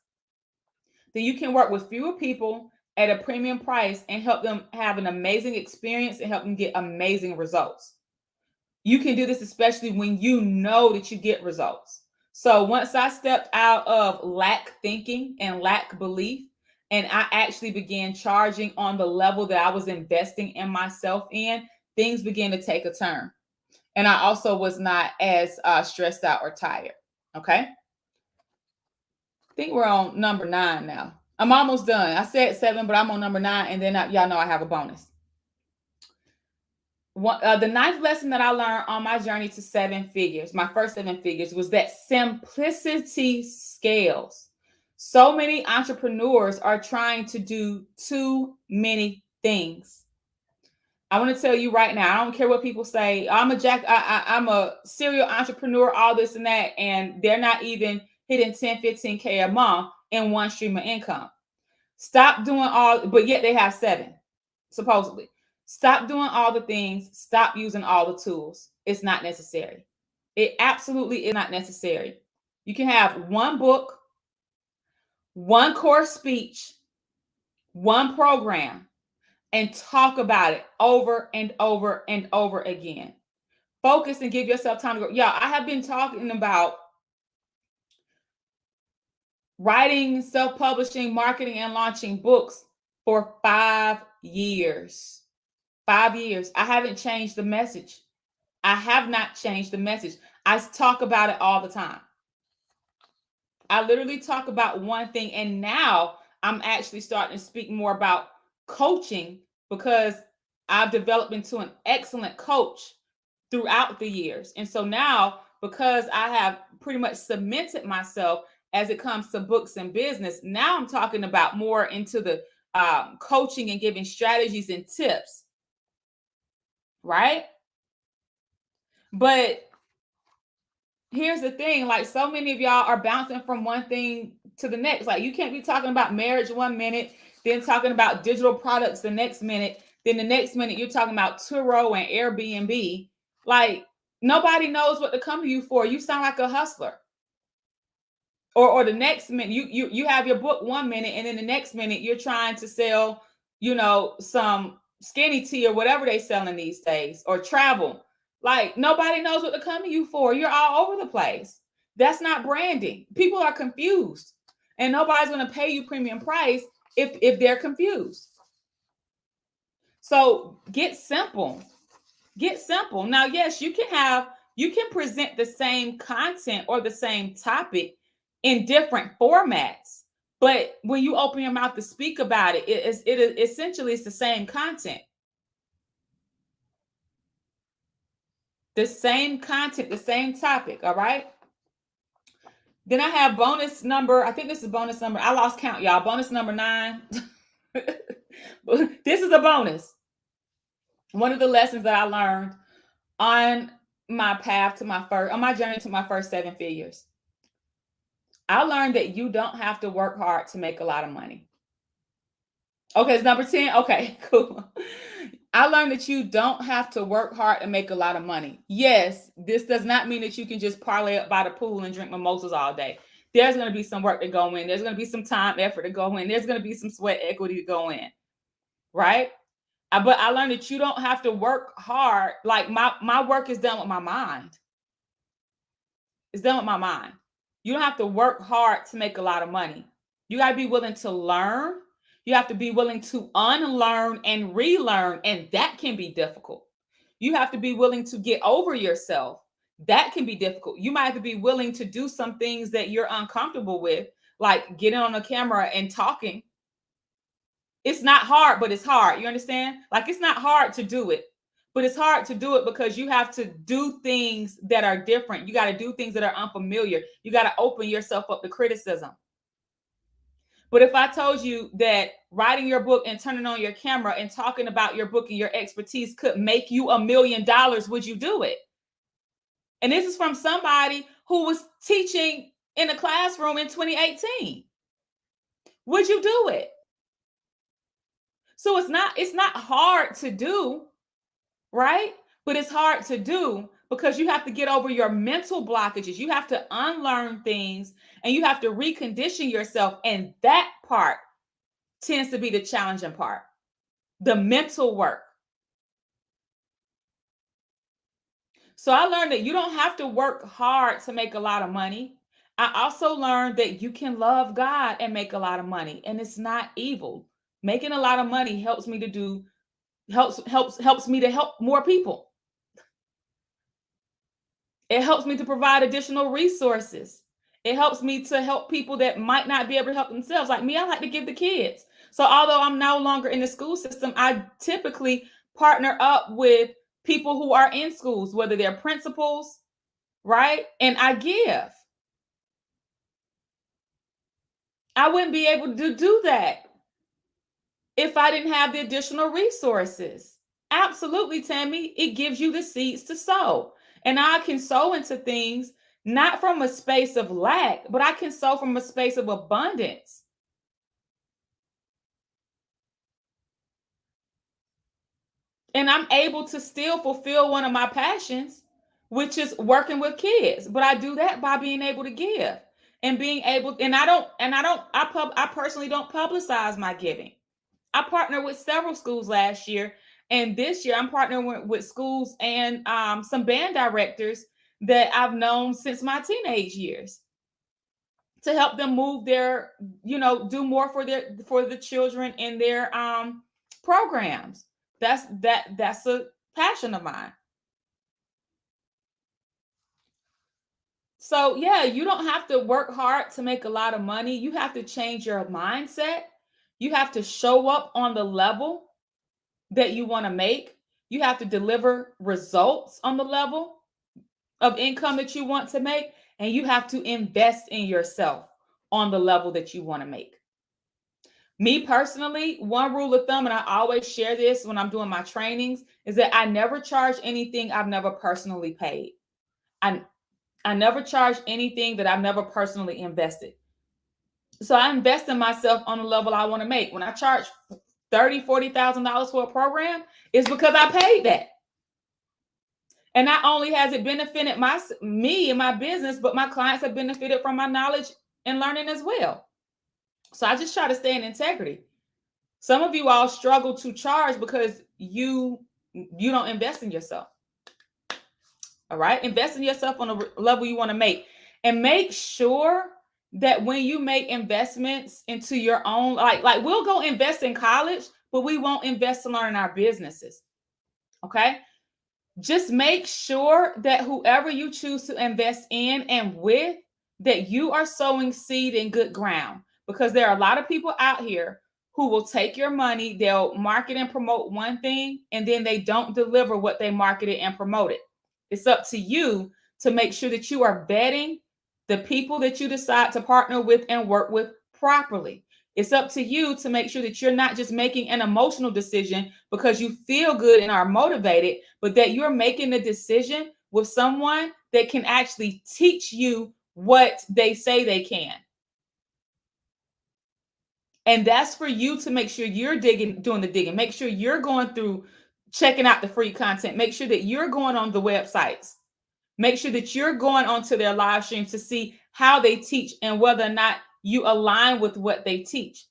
then you can work with fewer people at a premium price and help them have an amazing experience and help them get amazing results. You can do this especially when you know that you get results. So once I stepped out of lack thinking and lack belief, and I actually began charging on the level that I was investing in myself in, things began to take a turn. And I also was not as stressed out or tired. Okay. think we're on number 9 now. I'm almost done. I said 7, but I'm on number 9, and then y'all know I have a bonus. The ninth lesson that I learned on my journey to 7 figures, my first 7 figures, was that simplicity scales. So many entrepreneurs are trying to do too many things. I want to tell you right now, I don't care what people say. I'm a serial entrepreneur, all this and that, and they're not even hitting 10, 15K a month in one stream of income. Stop doing all, but yet they have 7, supposedly. Stop doing all the things. Stop using all the tools. It's not necessary. It absolutely is not necessary. You can have one book, one course speech, one program, and talk about it over and over and over again. Focus and give yourself time to go. Yeah, I have been talking about writing, self-publishing, marketing, and launching books for 5 years. 5 years. I haven't changed the message. I have not changed the message. I talk about it all the time. I literally talk about one thing, and now I'm actually starting to speak more about coaching because I've developed into an excellent coach throughout the years. And so now, because I have pretty much cemented myself as it comes to books and business, now I'm talking about more into the coaching and giving strategies and tips, right? But here's the thing, like, so many of y'all are bouncing from one thing to the next. Like, you can't be talking about marriage 1 minute, then talking about digital products the next minute, then the next minute you're talking about Turo and Airbnb. Like, nobody knows what to come to you for. You sound like a hustler. Or the next minute you have your book 1 minute, and then the next minute you're trying to sell, some skinny tea or whatever they selling these days, or travel. Like, nobody knows what to come to you for. You're all over the place. That's not branding. People are confused, and nobody's going to pay you premium price if they're confused. So get simple. Get simple. Now, yes, you can present the same content or the same topic in different formats, but when you open your mouth to speak about it, essentially it's the same content. The same content, the same topic, all right? Then I have bonus number, I think this is bonus number, I lost count, y'all. Bonus number 9. This is a bonus. One of the lessons that I learned on my journey to my first 7 figures. I learned that you don't have to work hard to make a lot of money. Okay, it's number 10. Okay, cool. I learned that you don't have to work hard to make a lot of money. Yes, this does not mean that you can just parlay up by the pool and drink mimosas all day. There's going to be some work to go in. There's going to be some time, effort to go in. There's going to be some sweat equity to go in, right? But I learned that you don't have to work hard. Like, my work is done with my mind. It's done with my mind. You don't have to work hard to make a lot of money. You got to be willing to learn. You have to be willing to unlearn and relearn, and that can be difficult. You have to be willing to get over yourself. That can be difficult. You might have to be willing to do some things that you're uncomfortable with, like getting on a camera and talking. It's not hard, but it's hard. You understand? Like, it's not hard to do it, but it's hard to do it because you have to do things that are different. You got to do things that are unfamiliar. You got to open yourself up to criticism. But if I told you that writing your book and turning on your camera and talking about your book and your expertise could make you $1 million, would you do it? And this is from somebody who was teaching in a classroom in 2018. Would you do it? So it's not hard to do, right? But it's hard to do because you have to get over your mental blockages. You have to unlearn things, and you have to recondition yourself. And that part tends to be the challenging part, the mental work. So I learned that you don't have to work hard to make a lot of money. I also learned that you can love God and make a lot of money, and it's not evil. Making a lot of money helps me to help more people. It helps me to provide additional resources. It helps me to help people that might not be able to help themselves. Like me, I like to give the kids. So although I'm no longer in the school system, I typically partner up with people who are in schools, whether they're principals, right? And I give. I wouldn't be able to do that if I didn't have the additional resources. Absolutely, Tammy. It gives you the seeds to sow. And I can sow into things not from a space of lack, but I can sow from a space of abundance. And I'm able to still fulfill one of my passions, which is working with kids. But I do that by being able to give and being able, I personally don't publicize my giving. I partnered with several schools last year, and this year I'm partnering with schools and some band directors that I've known since my teenage years to help them move their, do more for the children in their programs. That's a passion of mine. So yeah, you don't have to work hard to make a lot of money. You have to change your mindset. You have to show up on the level that you want to make. You have to deliver results on the level of income that you want to make, and you have to invest in yourself on the level that you want to make. Me personally, one rule of thumb, and I always share this when I'm doing my trainings, is that I never charge anything I've never personally paid. I, I never charge anything that I've never personally invested. So I invest in myself on the level I want to make. When I charge $30,000, $40,000 for a program, it's because I paid that. And not only has it benefited me and my business, but my clients have benefited from my knowledge and learning as well. So I just try to stay in integrity. Some of you all struggle to charge because you don't invest in yourself. All right, invest in yourself on a level you want to make, and make sure that when you make investments into your own, like we'll go invest in college, but we won't invest to learn our businesses. Okay, just make sure that whoever you choose to invest in and with, that you are sowing seed in good ground, because there are a lot of people out here who will take your money, they'll market and promote one thing, and then they don't deliver what they marketed and promoted. It's up to you to make sure that you are vetting the people that you decide to partner with and work with properly. It's up to you to make sure that you're not just making an emotional decision because you feel good and are motivated, but that you're making a decision with someone that can actually teach you what they say they can. And that's for you to make sure you're doing the digging. Make sure you're going through, checking out the free content. Make sure that you're going on the websites. Make sure that you're going onto their live streams to see how they teach and whether or not you align with what they teach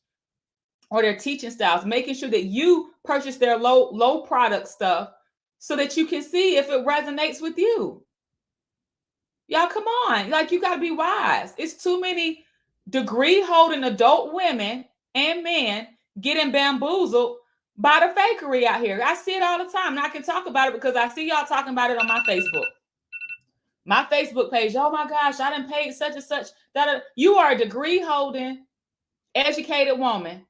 or their teaching styles. Making sure that you purchase their low product stuff so that you can see if it resonates with you. Y'all, come on. Like, you got to be wise. It's too many degree holding adult women and men getting bamboozled by the fakery out here. I see it all the time. And I can talk about it because I see y'all talking about it on my Facebook. My Facebook page. Oh my gosh, I done paid such and such. You are a degree holding, educated woman,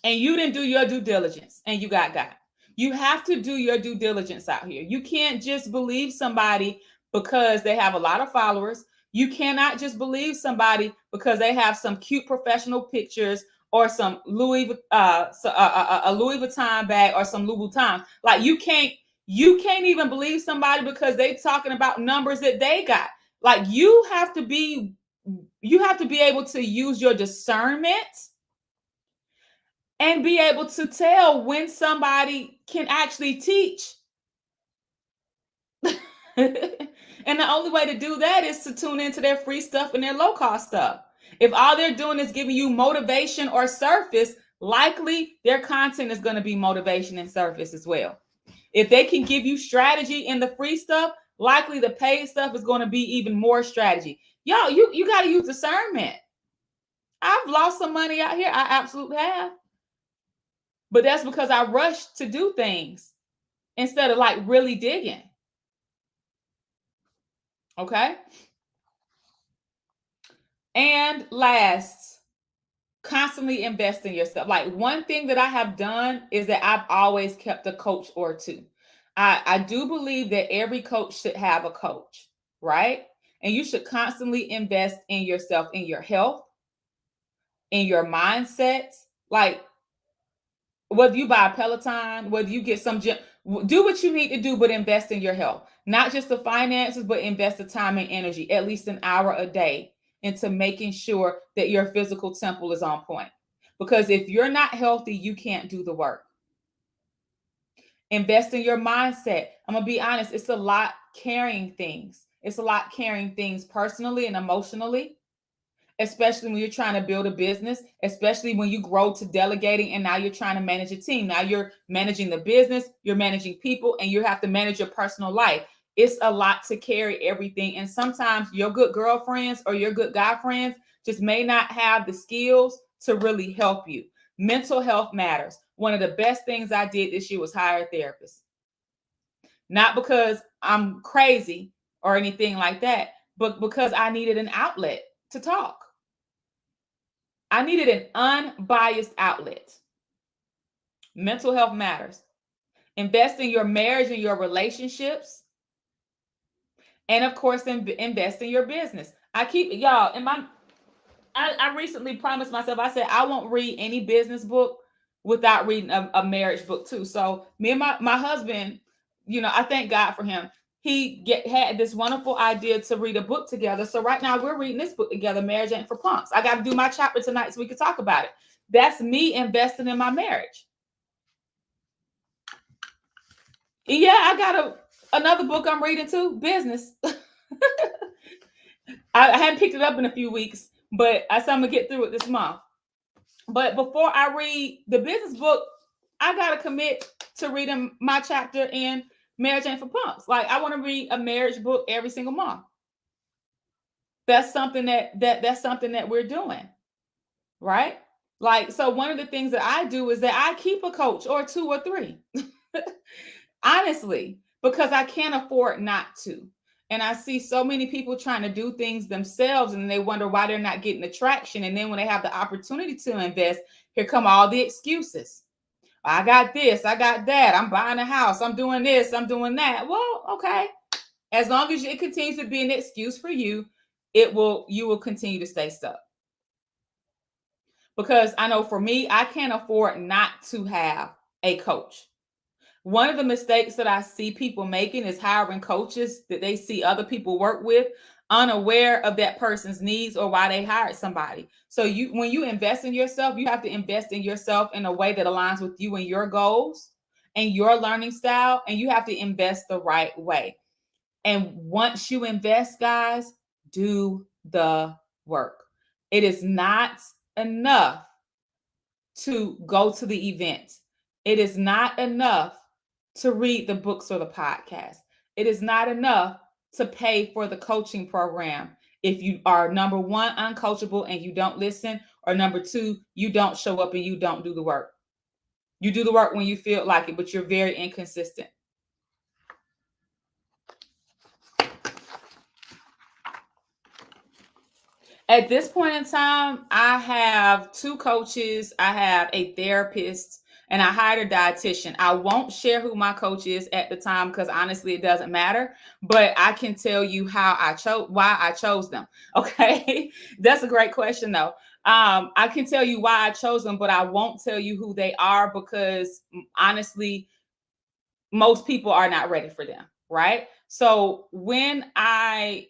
and you didn't do your due diligence and you got. You have to do your due diligence out here. You can't just believe somebody because they have a lot of followers. You cannot just believe somebody because they have some cute professional pictures or some a Louis Vuitton bag or some Louis Vuitton. Like, you can't even believe somebody because they talking about numbers that they got. Like, you have to be able to use your discernment and be able to tell when somebody can actually teach. And the only way to do that is to tune into their free stuff and their low cost stuff. If all they're doing is giving you motivation or surface, likely their content is going to be motivation and surface as well. If they can give you strategy in the free stuff, likely the paid stuff is going to be even more strategy. Y'all, you got to use discernment. I've lost some money out here. I absolutely have. But that's because I rushed to do things instead of like really digging. Okay. And last, constantly invest in yourself. Like one thing that I have done is that I've always kept a coach or two. I do believe that every coach should have a coach, right? And you should constantly invest in yourself, in your health, in your mindset. Like whether you buy a Peloton, whether you get some gym, do what you need to do, but invest in your health. Not just the finances, but invest the time and energy, at least an hour a day, into making sure that your physical temple is on point. Because if you're not healthy, you can't do the work. Invest in your mindset. I'm going to be honest, it's a lot carrying things. It's a lot carrying things personally and emotionally, especially when you're trying to build a business, especially when you grow to delegating and now you're trying to manage a team. Now you're managing the business, you're managing people, and you have to manage your personal life. It's a lot to carry everything. And sometimes your good girlfriends or your good guy friends just may not have the skills to really help you. Mental health matters. One of the best things I did this year was hire a therapist. Not because I'm crazy or anything like that, but because I needed an outlet to talk. I needed an unbiased outlet. Mental health matters. Invest in your marriage and your relationships. And of course, invest in your business. I keep y'all in my I recently promised myself, I said I won't read any business book without reading a marriage book too. So me and my husband, I thank God for him. He had this wonderful idea to read a book together. So right now we're reading this book together, Marriage Ain't for Punks. I got to do my chapter tonight so we can talk about it. That's me investing in my marriage. Yeah, I got another book I'm reading too, business. I hadn't picked it up in a few weeks, but I said I'm gonna get through it this month. But before I read the business book, I gotta commit to reading my chapter in Marriage Ain't for Punks. Like I want to read a marriage book every single month. That's something that's something that we're doing, right? Like so, one of the things that I do is that I keep a coach or two or three, honestly, because I can't afford not to. And I see so many people trying to do things themselves and they wonder why they're not getting the traction. And then when they have the opportunity to invest, here come all the excuses. I got this, I got that, I'm buying a house, I'm doing this, I'm doing that. Well, okay. As long as it continues to be an excuse for you, you will continue to stay stuck. Because I know for me, I can't afford not to have a coach. One of the mistakes that I see people making is hiring coaches that they see other people work with, unaware of that person's needs or why they hired somebody. So when you invest in yourself, you have to invest in yourself in a way that aligns with you and your goals and your learning style, and you have to invest the right way. And once you invest, guys, do the work. It is not enough to go to the event. It is not enough to read the books or the podcast. It is not enough to pay for the coaching program if you are number one, uncoachable and you don't listen, or number two, you don't show up and you don't do the work. You do the work when you feel like it, but you're very inconsistent. At this point in time, I have two coaches, I have a therapist, and I hired a dietitian. I won't share who my coach is at the time because honestly, it doesn't matter. But I can tell you why I chose them. Okay, that's a great question though. I can tell you why I chose them, but I won't tell you who they are because honestly, most people are not ready for them, right? So when I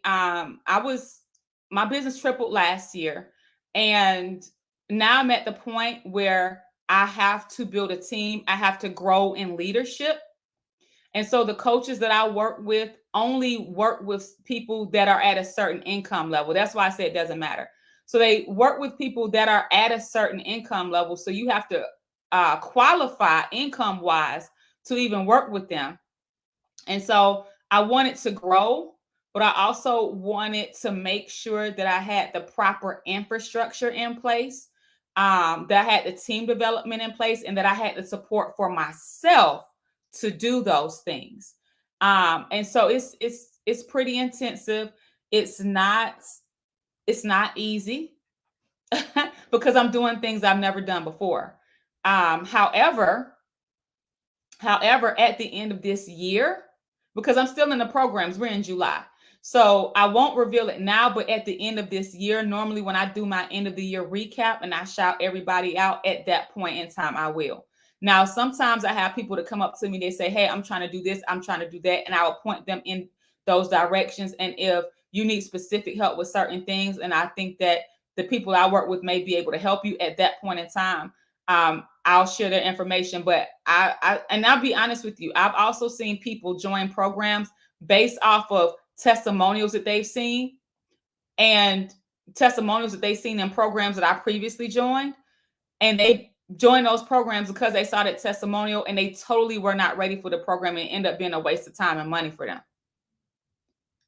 was my business tripled last year, and now I'm at the point where I have to build a team. I have to grow in leadership. And so the coaches that I work with only work with people that are at a certain income level. That's why I say it doesn't matter. So they work with people that are at a certain income level. So you have to qualify income wise to even work with them. And so I wanted to grow, but I also wanted to make sure that I had the proper infrastructure in place, that I had the team development in place, and that I had the support for myself to do those things. And so it's pretty intensive. It's not It's not easy because I'm doing things I've never done before. However, at the end of this year, because I'm still in the programs, we're in July. So I won't reveal it now, but at the end of this year, normally when I do my end of the year recap and I shout everybody out at that point in time, I will. Now, sometimes I have people that come up to me, they say, hey, I'm trying to do this, I'm trying to do that, and I will point them in those directions. And if you need specific help with certain things, and I think that the people I work with may be able to help you at that point in time, I'll share their information. But and I'll be honest with you, I've also seen people join programs based off of testimonials that they've seen and testimonials that they've seen in programs that I previously joined. And they joined those programs because they saw that testimonial and they totally were not ready for the program and ended up being a waste of time and money for them.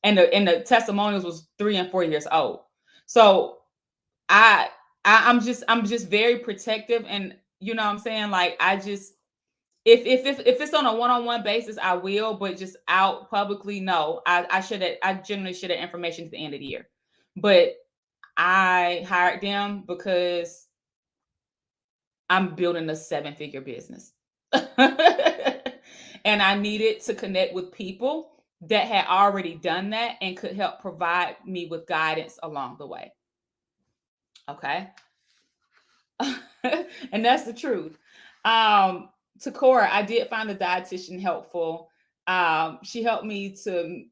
And the testimonials was 3 and 4 years old. So I'm just very protective, and you know what I'm saying? Like, I just, if it's on a one-on-one basis, I will, but just out publicly, no. I generally share that information at the end of the year. But I hired them because I'm building a 7-figure business. And I needed to connect with people that had already done that and could help provide me with guidance along the way. Okay. And that's the truth. To Cora, I did find the dietitian helpful. She helped me to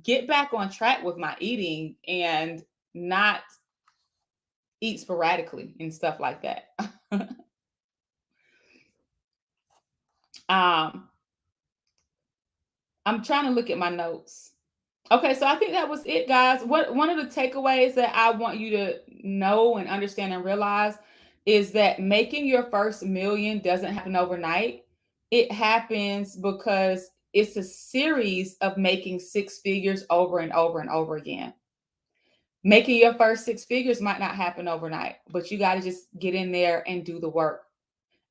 get back on track with my eating and not eat sporadically and stuff like that. um, I'm trying to look at my notes. Okay, so I think that was it, guys. One of the takeaways that I want you to know and understand and realize is that making your first million doesn't happen overnight. It happens because it's a series of making 6 figures over and over and over again. Making your first 6 figures might not happen overnight, but you got to just get in there and do the work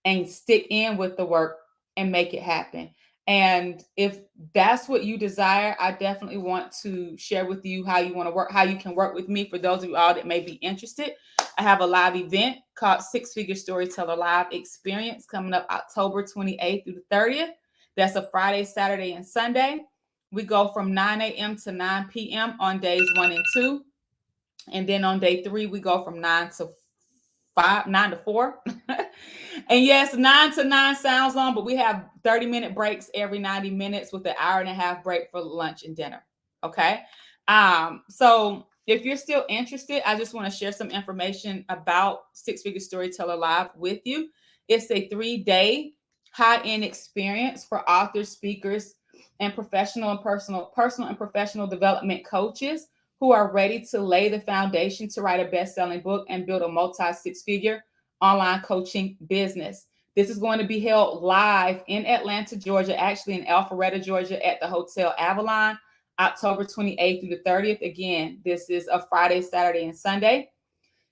and stick in with the work and make it happen. And if that's what you desire, I definitely want to share with you how you want to work, how you can work with me. For those of you all that may be interested, I have a live event called 6-Figure Storyteller Live Experience coming up October 28th through the 30th. That's a Friday, Saturday, and Sunday. We go from 9 a.m. to 9 p.m. on days 1 and 2. And then on day 3, we go from 9 to 4. And yes, 9 to 9 sounds long, but we have 30-minute breaks every 90 minutes with an hour and a half break for lunch and dinner. Okay. So if you're still interested, I just want to share some information about 6-Figure Storyteller Live with you. It's a 3-day high-end experience for authors, speakers, and personal and professional development coaches who are ready to lay the foundation to write a best-selling book and build a multi-6-figure online coaching business. This is going to be held live in Atlanta, Georgia, actually in Alpharetta, Georgia, at the Hotel Avalon, October 28th through the 30th. Again, this is a Friday, Saturday, and Sunday.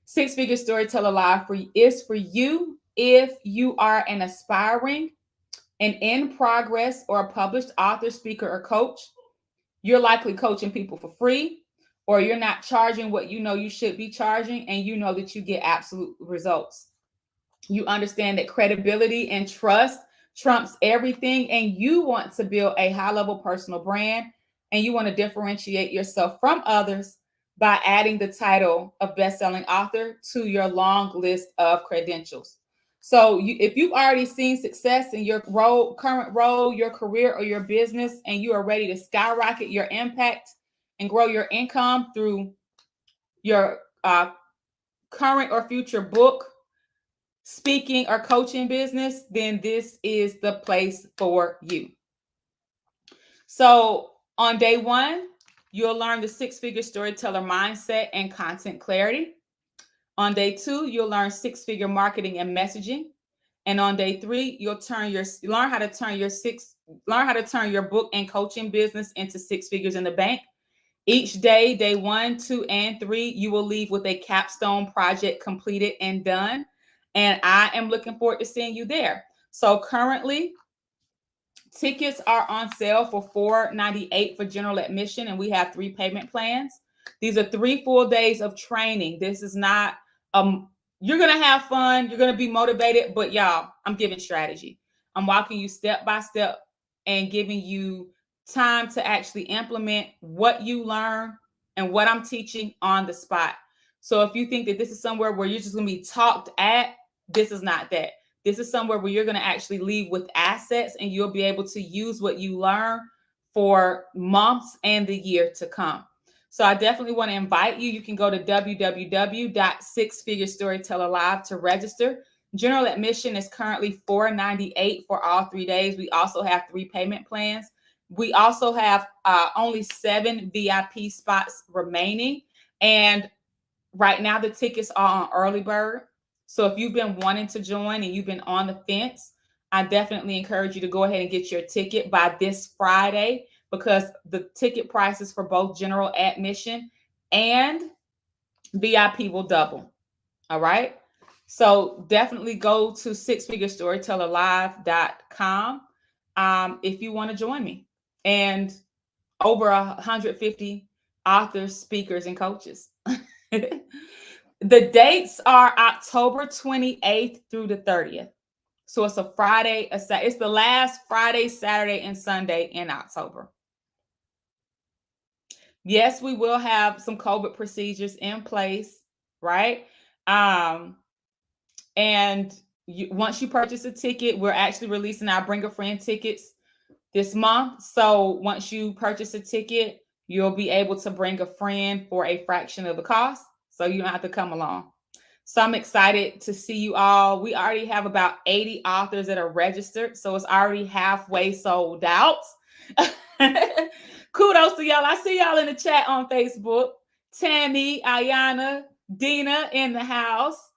6-Figure Storyteller Live is for you if you are an aspiring, an in progress, or a published author, speaker, or coach. You're likely coaching people for free, or you're not charging what you know you should be charging, and you know that you get absolute results. You understand that credibility and trust trumps everything, and you want to build a high-level personal brand, and you want to differentiate yourself from others by adding the title of best-selling author to your long list of credentials. So if you've already seen success in your current role, your career, or your business, and you are ready to skyrocket your impact and grow your income through your current or future book, speaking, or coaching business, then this is the place for you. So on day 1, you'll learn the 6-Figure Storyteller mindset and content clarity. On day 2, you'll learn 6-figure marketing and messaging. And on day 3, you'll learn how to turn your book and coaching business into 6 figures in the bank. Each day, day 1, 2, and 3, you will leave with a capstone project completed and done. And I am looking forward to seeing you there. So currently, tickets are on sale for $498 for general admission, and we have 3 payment plans. These are 3 full days of training. This is not you're gonna have fun, you're gonna be motivated, but y'all, I'm giving strategy. I'm walking you step by step and giving you time to actually implement what you learn and what I'm teaching on the spot. So if you think that this is somewhere where you're just gonna be talked at, this is not that. This is somewhere where you're gonna actually leave with assets and you'll be able to use what you learn for months and the year to come. So I definitely want to invite you. You can go to www.sixfigurestorytellerlive to register. General admission is currently $498 for all 3 days. We also have 3 payment plans. We also have only 7 VIP spots remaining. And right now the tickets are on early bird. So if you've been wanting to join and you've been on the fence, I definitely encourage you to go ahead and get your ticket by this Friday, because the ticket prices for both general admission and VIP will double. All right. So definitely go to sixfigurestorytellerlive.com if you want to join me. And over 150 authors, speakers, and coaches. The dates are October 28th through the 30th. So it's a Friday, it's the last Friday, Saturday, and Sunday in October. Yes, we will have some COVID procedures in place, right? And once you purchase a ticket, we're actually releasing our Bring a Friend tickets this month. So once you purchase a ticket, you'll be able to bring a friend for a fraction of the cost. So you don't have to come along. So I'm excited to see you all. We already have about 80 authors that are registered. So it's already halfway sold out. Kudos to y'all. I see y'all in the chat on Facebook. Tammy, Ayana, Dina in the house.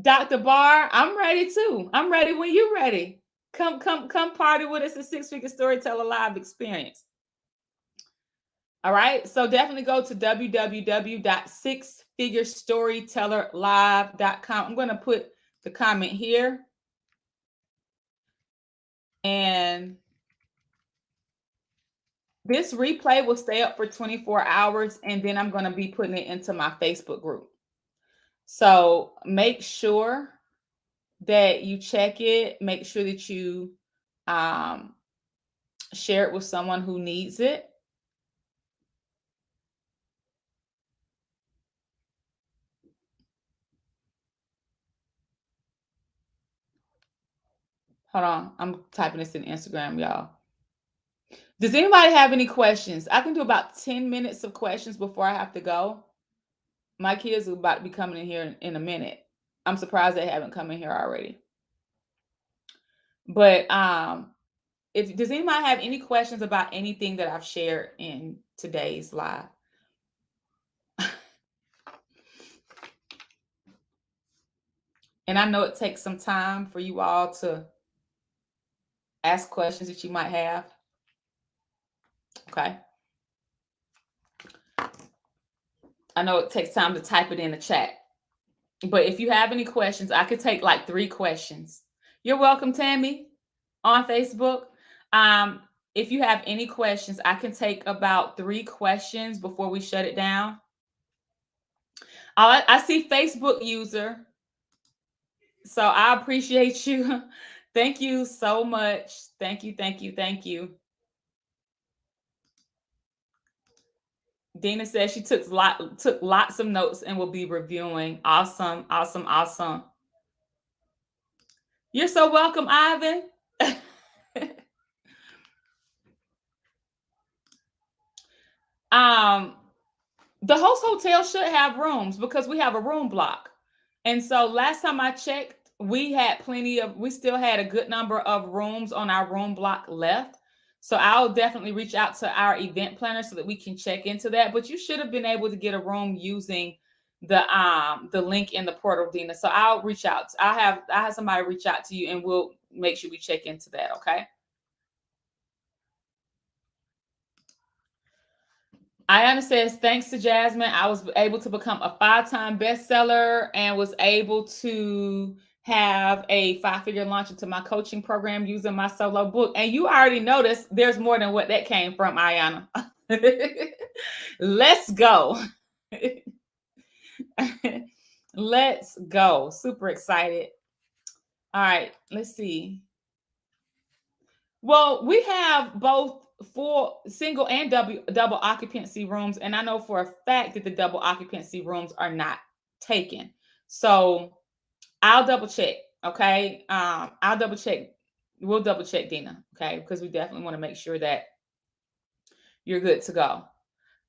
Dr. Barr, I'm ready too. I'm ready when you're ready. Come party with us at Six Figure Storyteller Live experience. All right. So definitely go to www.sixfigurestorytellerlive.com. I'm going to put the comment here. And this replay will stay up for 24 hours. And then I'm going to be putting it into my Facebook group. So make sure that you check it. Make sure that you share it with someone who needs it. Hold on. I'm typing this in Instagram, y'all. Does anybody have any questions? I can do about 10 minutes of questions before I have to go. My kids are about to be coming in here in a minute. I'm surprised they haven't come in here already. But does anybody have any questions about anything that I've shared in today's live? And I know it takes some time for you all to ask questions that you might have. Okay. I know it takes time to type it in the chat. But if you have any questions, I could take like 3 questions. You're welcome, Tammy, on Facebook. If you have any questions, I can take about 3 questions before we shut it down. I see Facebook user. So I appreciate you. Thank you so much. Thank you, thank you, thank you. Dina says she took lots of notes and will be reviewing. Awesome, awesome, awesome. You're so welcome, Ivan. The host hotel should have rooms because we have a room block. And so last time I checked, we still had a good number of rooms on our room block left. So I'll definitely reach out to our event planner so that we can check into that. But you should have been able to get a room using the link in the portal, Dina. So I'll reach out. I have somebody reach out to you and we'll make sure we check into that. Okay. Ayana says, thanks to Jasmine, I was able to become a 5-time bestseller and was able to have a 5-figure launch into my coaching program using my solo book. And you already noticed there's more than what that came from, Ayana. Let's go. Let's go. Super excited. All right, let's see. Well, we have both full single and double occupancy rooms, and I know for a fact that the double occupancy rooms are not taken. So I'll double check. Okay, I'll double check. We'll double check, Dina. Okay, because we definitely want to make sure that you're good to go.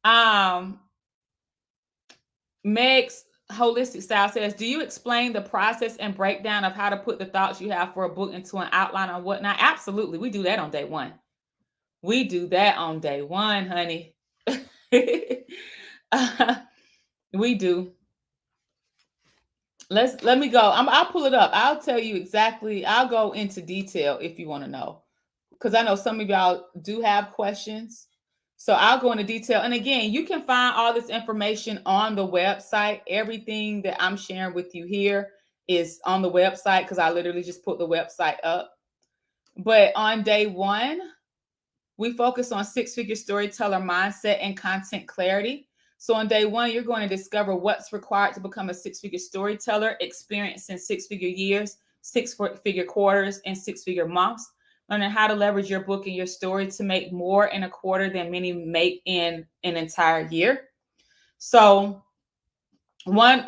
Um, Meg's holistic style says, "Do you explain the process and breakdown of how to put the thoughts you have for a book into an outline or whatnot?" Absolutely, we do that on day one. We do that on day one, honey. Uh, we do. Let me go. I'll pull it up. I'll tell you exactly. I'll go into detail if you want to know, because I know some of y'all do have questions. So I'll go into detail. And again, you can find all this information on the website. Everything that I'm sharing with you here is on the website because I literally just put the website up. But on day one, we focus on six-figure storyteller mindset and content clarity. So on day one, you're going to discover what's required to become a six-figure storyteller, experiencing six-figure years, six-figure quarters, and six-figure months. Learning how to leverage your book and your story to make more in a quarter than many make in an entire year. So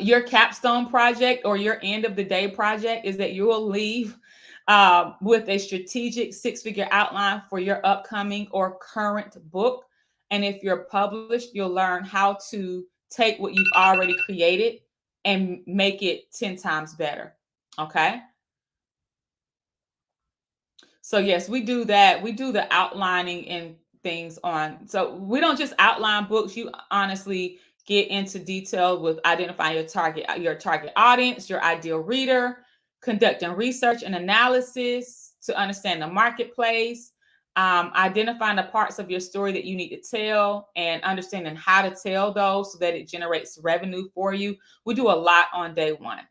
your capstone project or your end of the day project is that you will leave with a strategic six-figure outline for your upcoming or current book. And if you're published, you'll learn how to take what you've already created and make it 10 times better. Okay. So yes, we do that. We do the outlining and things on. So we don't just outline books. You honestly get into detail with identifying your target audience, your ideal reader, conducting research and analysis to understand the marketplace, identifying the parts of your story that you need to tell, and understanding how to tell those so that it generates revenue for you. We do a lot on day one.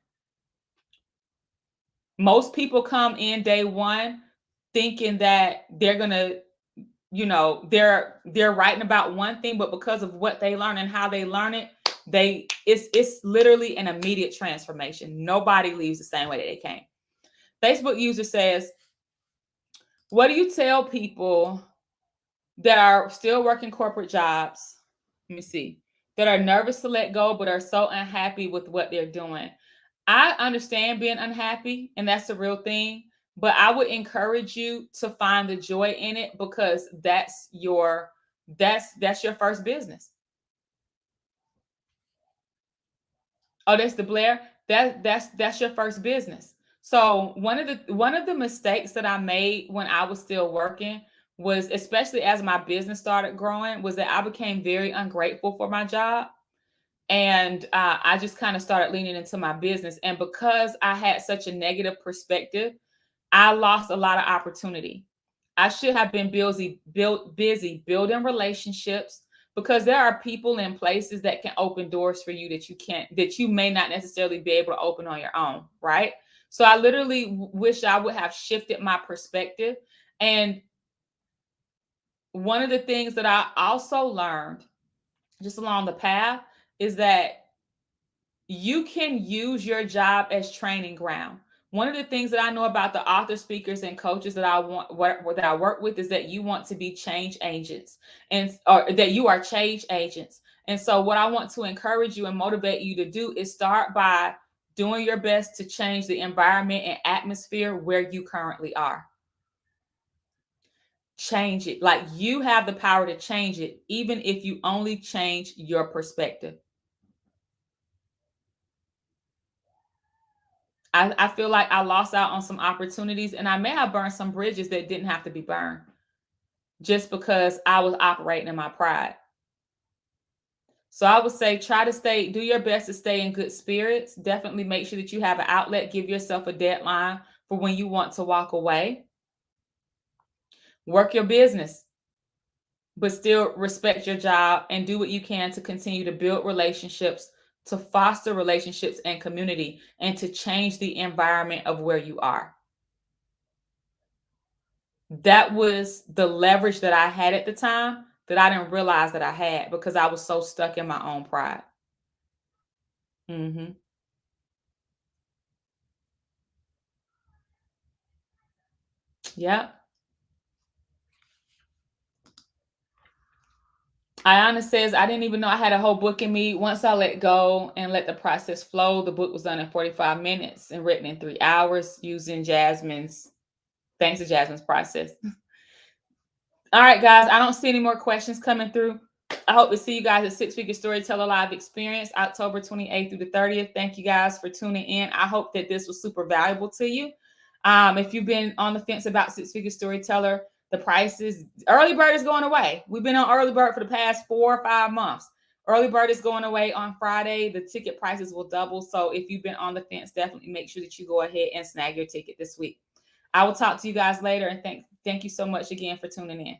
Most people come in day one thinking that they're gonna, they're writing about one thing, but because of what they learn and how they learn it, it's literally an immediate transformation. Nobody leaves the same way that they came. Facebook user says, "What do you tell people that are still working corporate jobs? Let me see. That are nervous to let go, but are so unhappy with what they're doing." I understand being unhappy, and that's the real thing. But I would encourage you to find the joy in it because that's your first business. Oh, that's the Blair. That's your first business. So one of the mistakes that I made when I was still working was, especially as my business started growing, was that I became very ungrateful for my job. And I just kind of started leaning into my business. And because I had such a negative perspective, I lost a lot of opportunity. I should have been busy building relationships, because there are people in places that can open doors for you that you may not necessarily be able to open on your own, right? So I literally wish I would have shifted my perspective. And one of the things that I also learned just along the path is that you can use your job as training ground. One of the things that I know about the author, speakers, and coaches that I work with is that you want to be change agents, or that you are change agents. And so what I want to encourage you and motivate you to do is start by doing your best to change the environment and atmosphere where you currently are. Change it. Like, you have the power to change it, even if you only change your perspective. I feel like I lost out on some opportunities, and I may have burned some bridges that didn't have to be burned just because I was operating in my pride. So I would say do your best to stay in good spirits. Definitely make sure that you have an outlet. Give yourself a deadline for when you want to walk away. Work your business, but still respect your job and do what you can to continue to build relationships, to foster relationships and community, and to change the environment of where you are. That was the leverage that I had at the time. that I didn't realize that I had because I was so stuck in my own pride. Hmm. Yep. Ayana says, I didn't even know I had a whole book in me. Once I let go and let the process flow, the book was done in 45 minutes and written in 3 hours using thanks to Jasmine's process. All right, guys, I don't see any more questions coming through. I hope to see you guys at Six Figure Storyteller Live Experience, October 28th through the 30th. Thank you guys for tuning in. I hope that this was super valuable to you. If you've been on the fence about Six Figure Storyteller, the prices, early bird is going away. We've been on early bird for the past 4 or 5 months. Early bird is going away on Friday. The ticket prices will double. So if you've been on the fence, definitely make sure that you go ahead and snag your ticket this week. I will talk to you guys later, and thank you so much again for tuning in.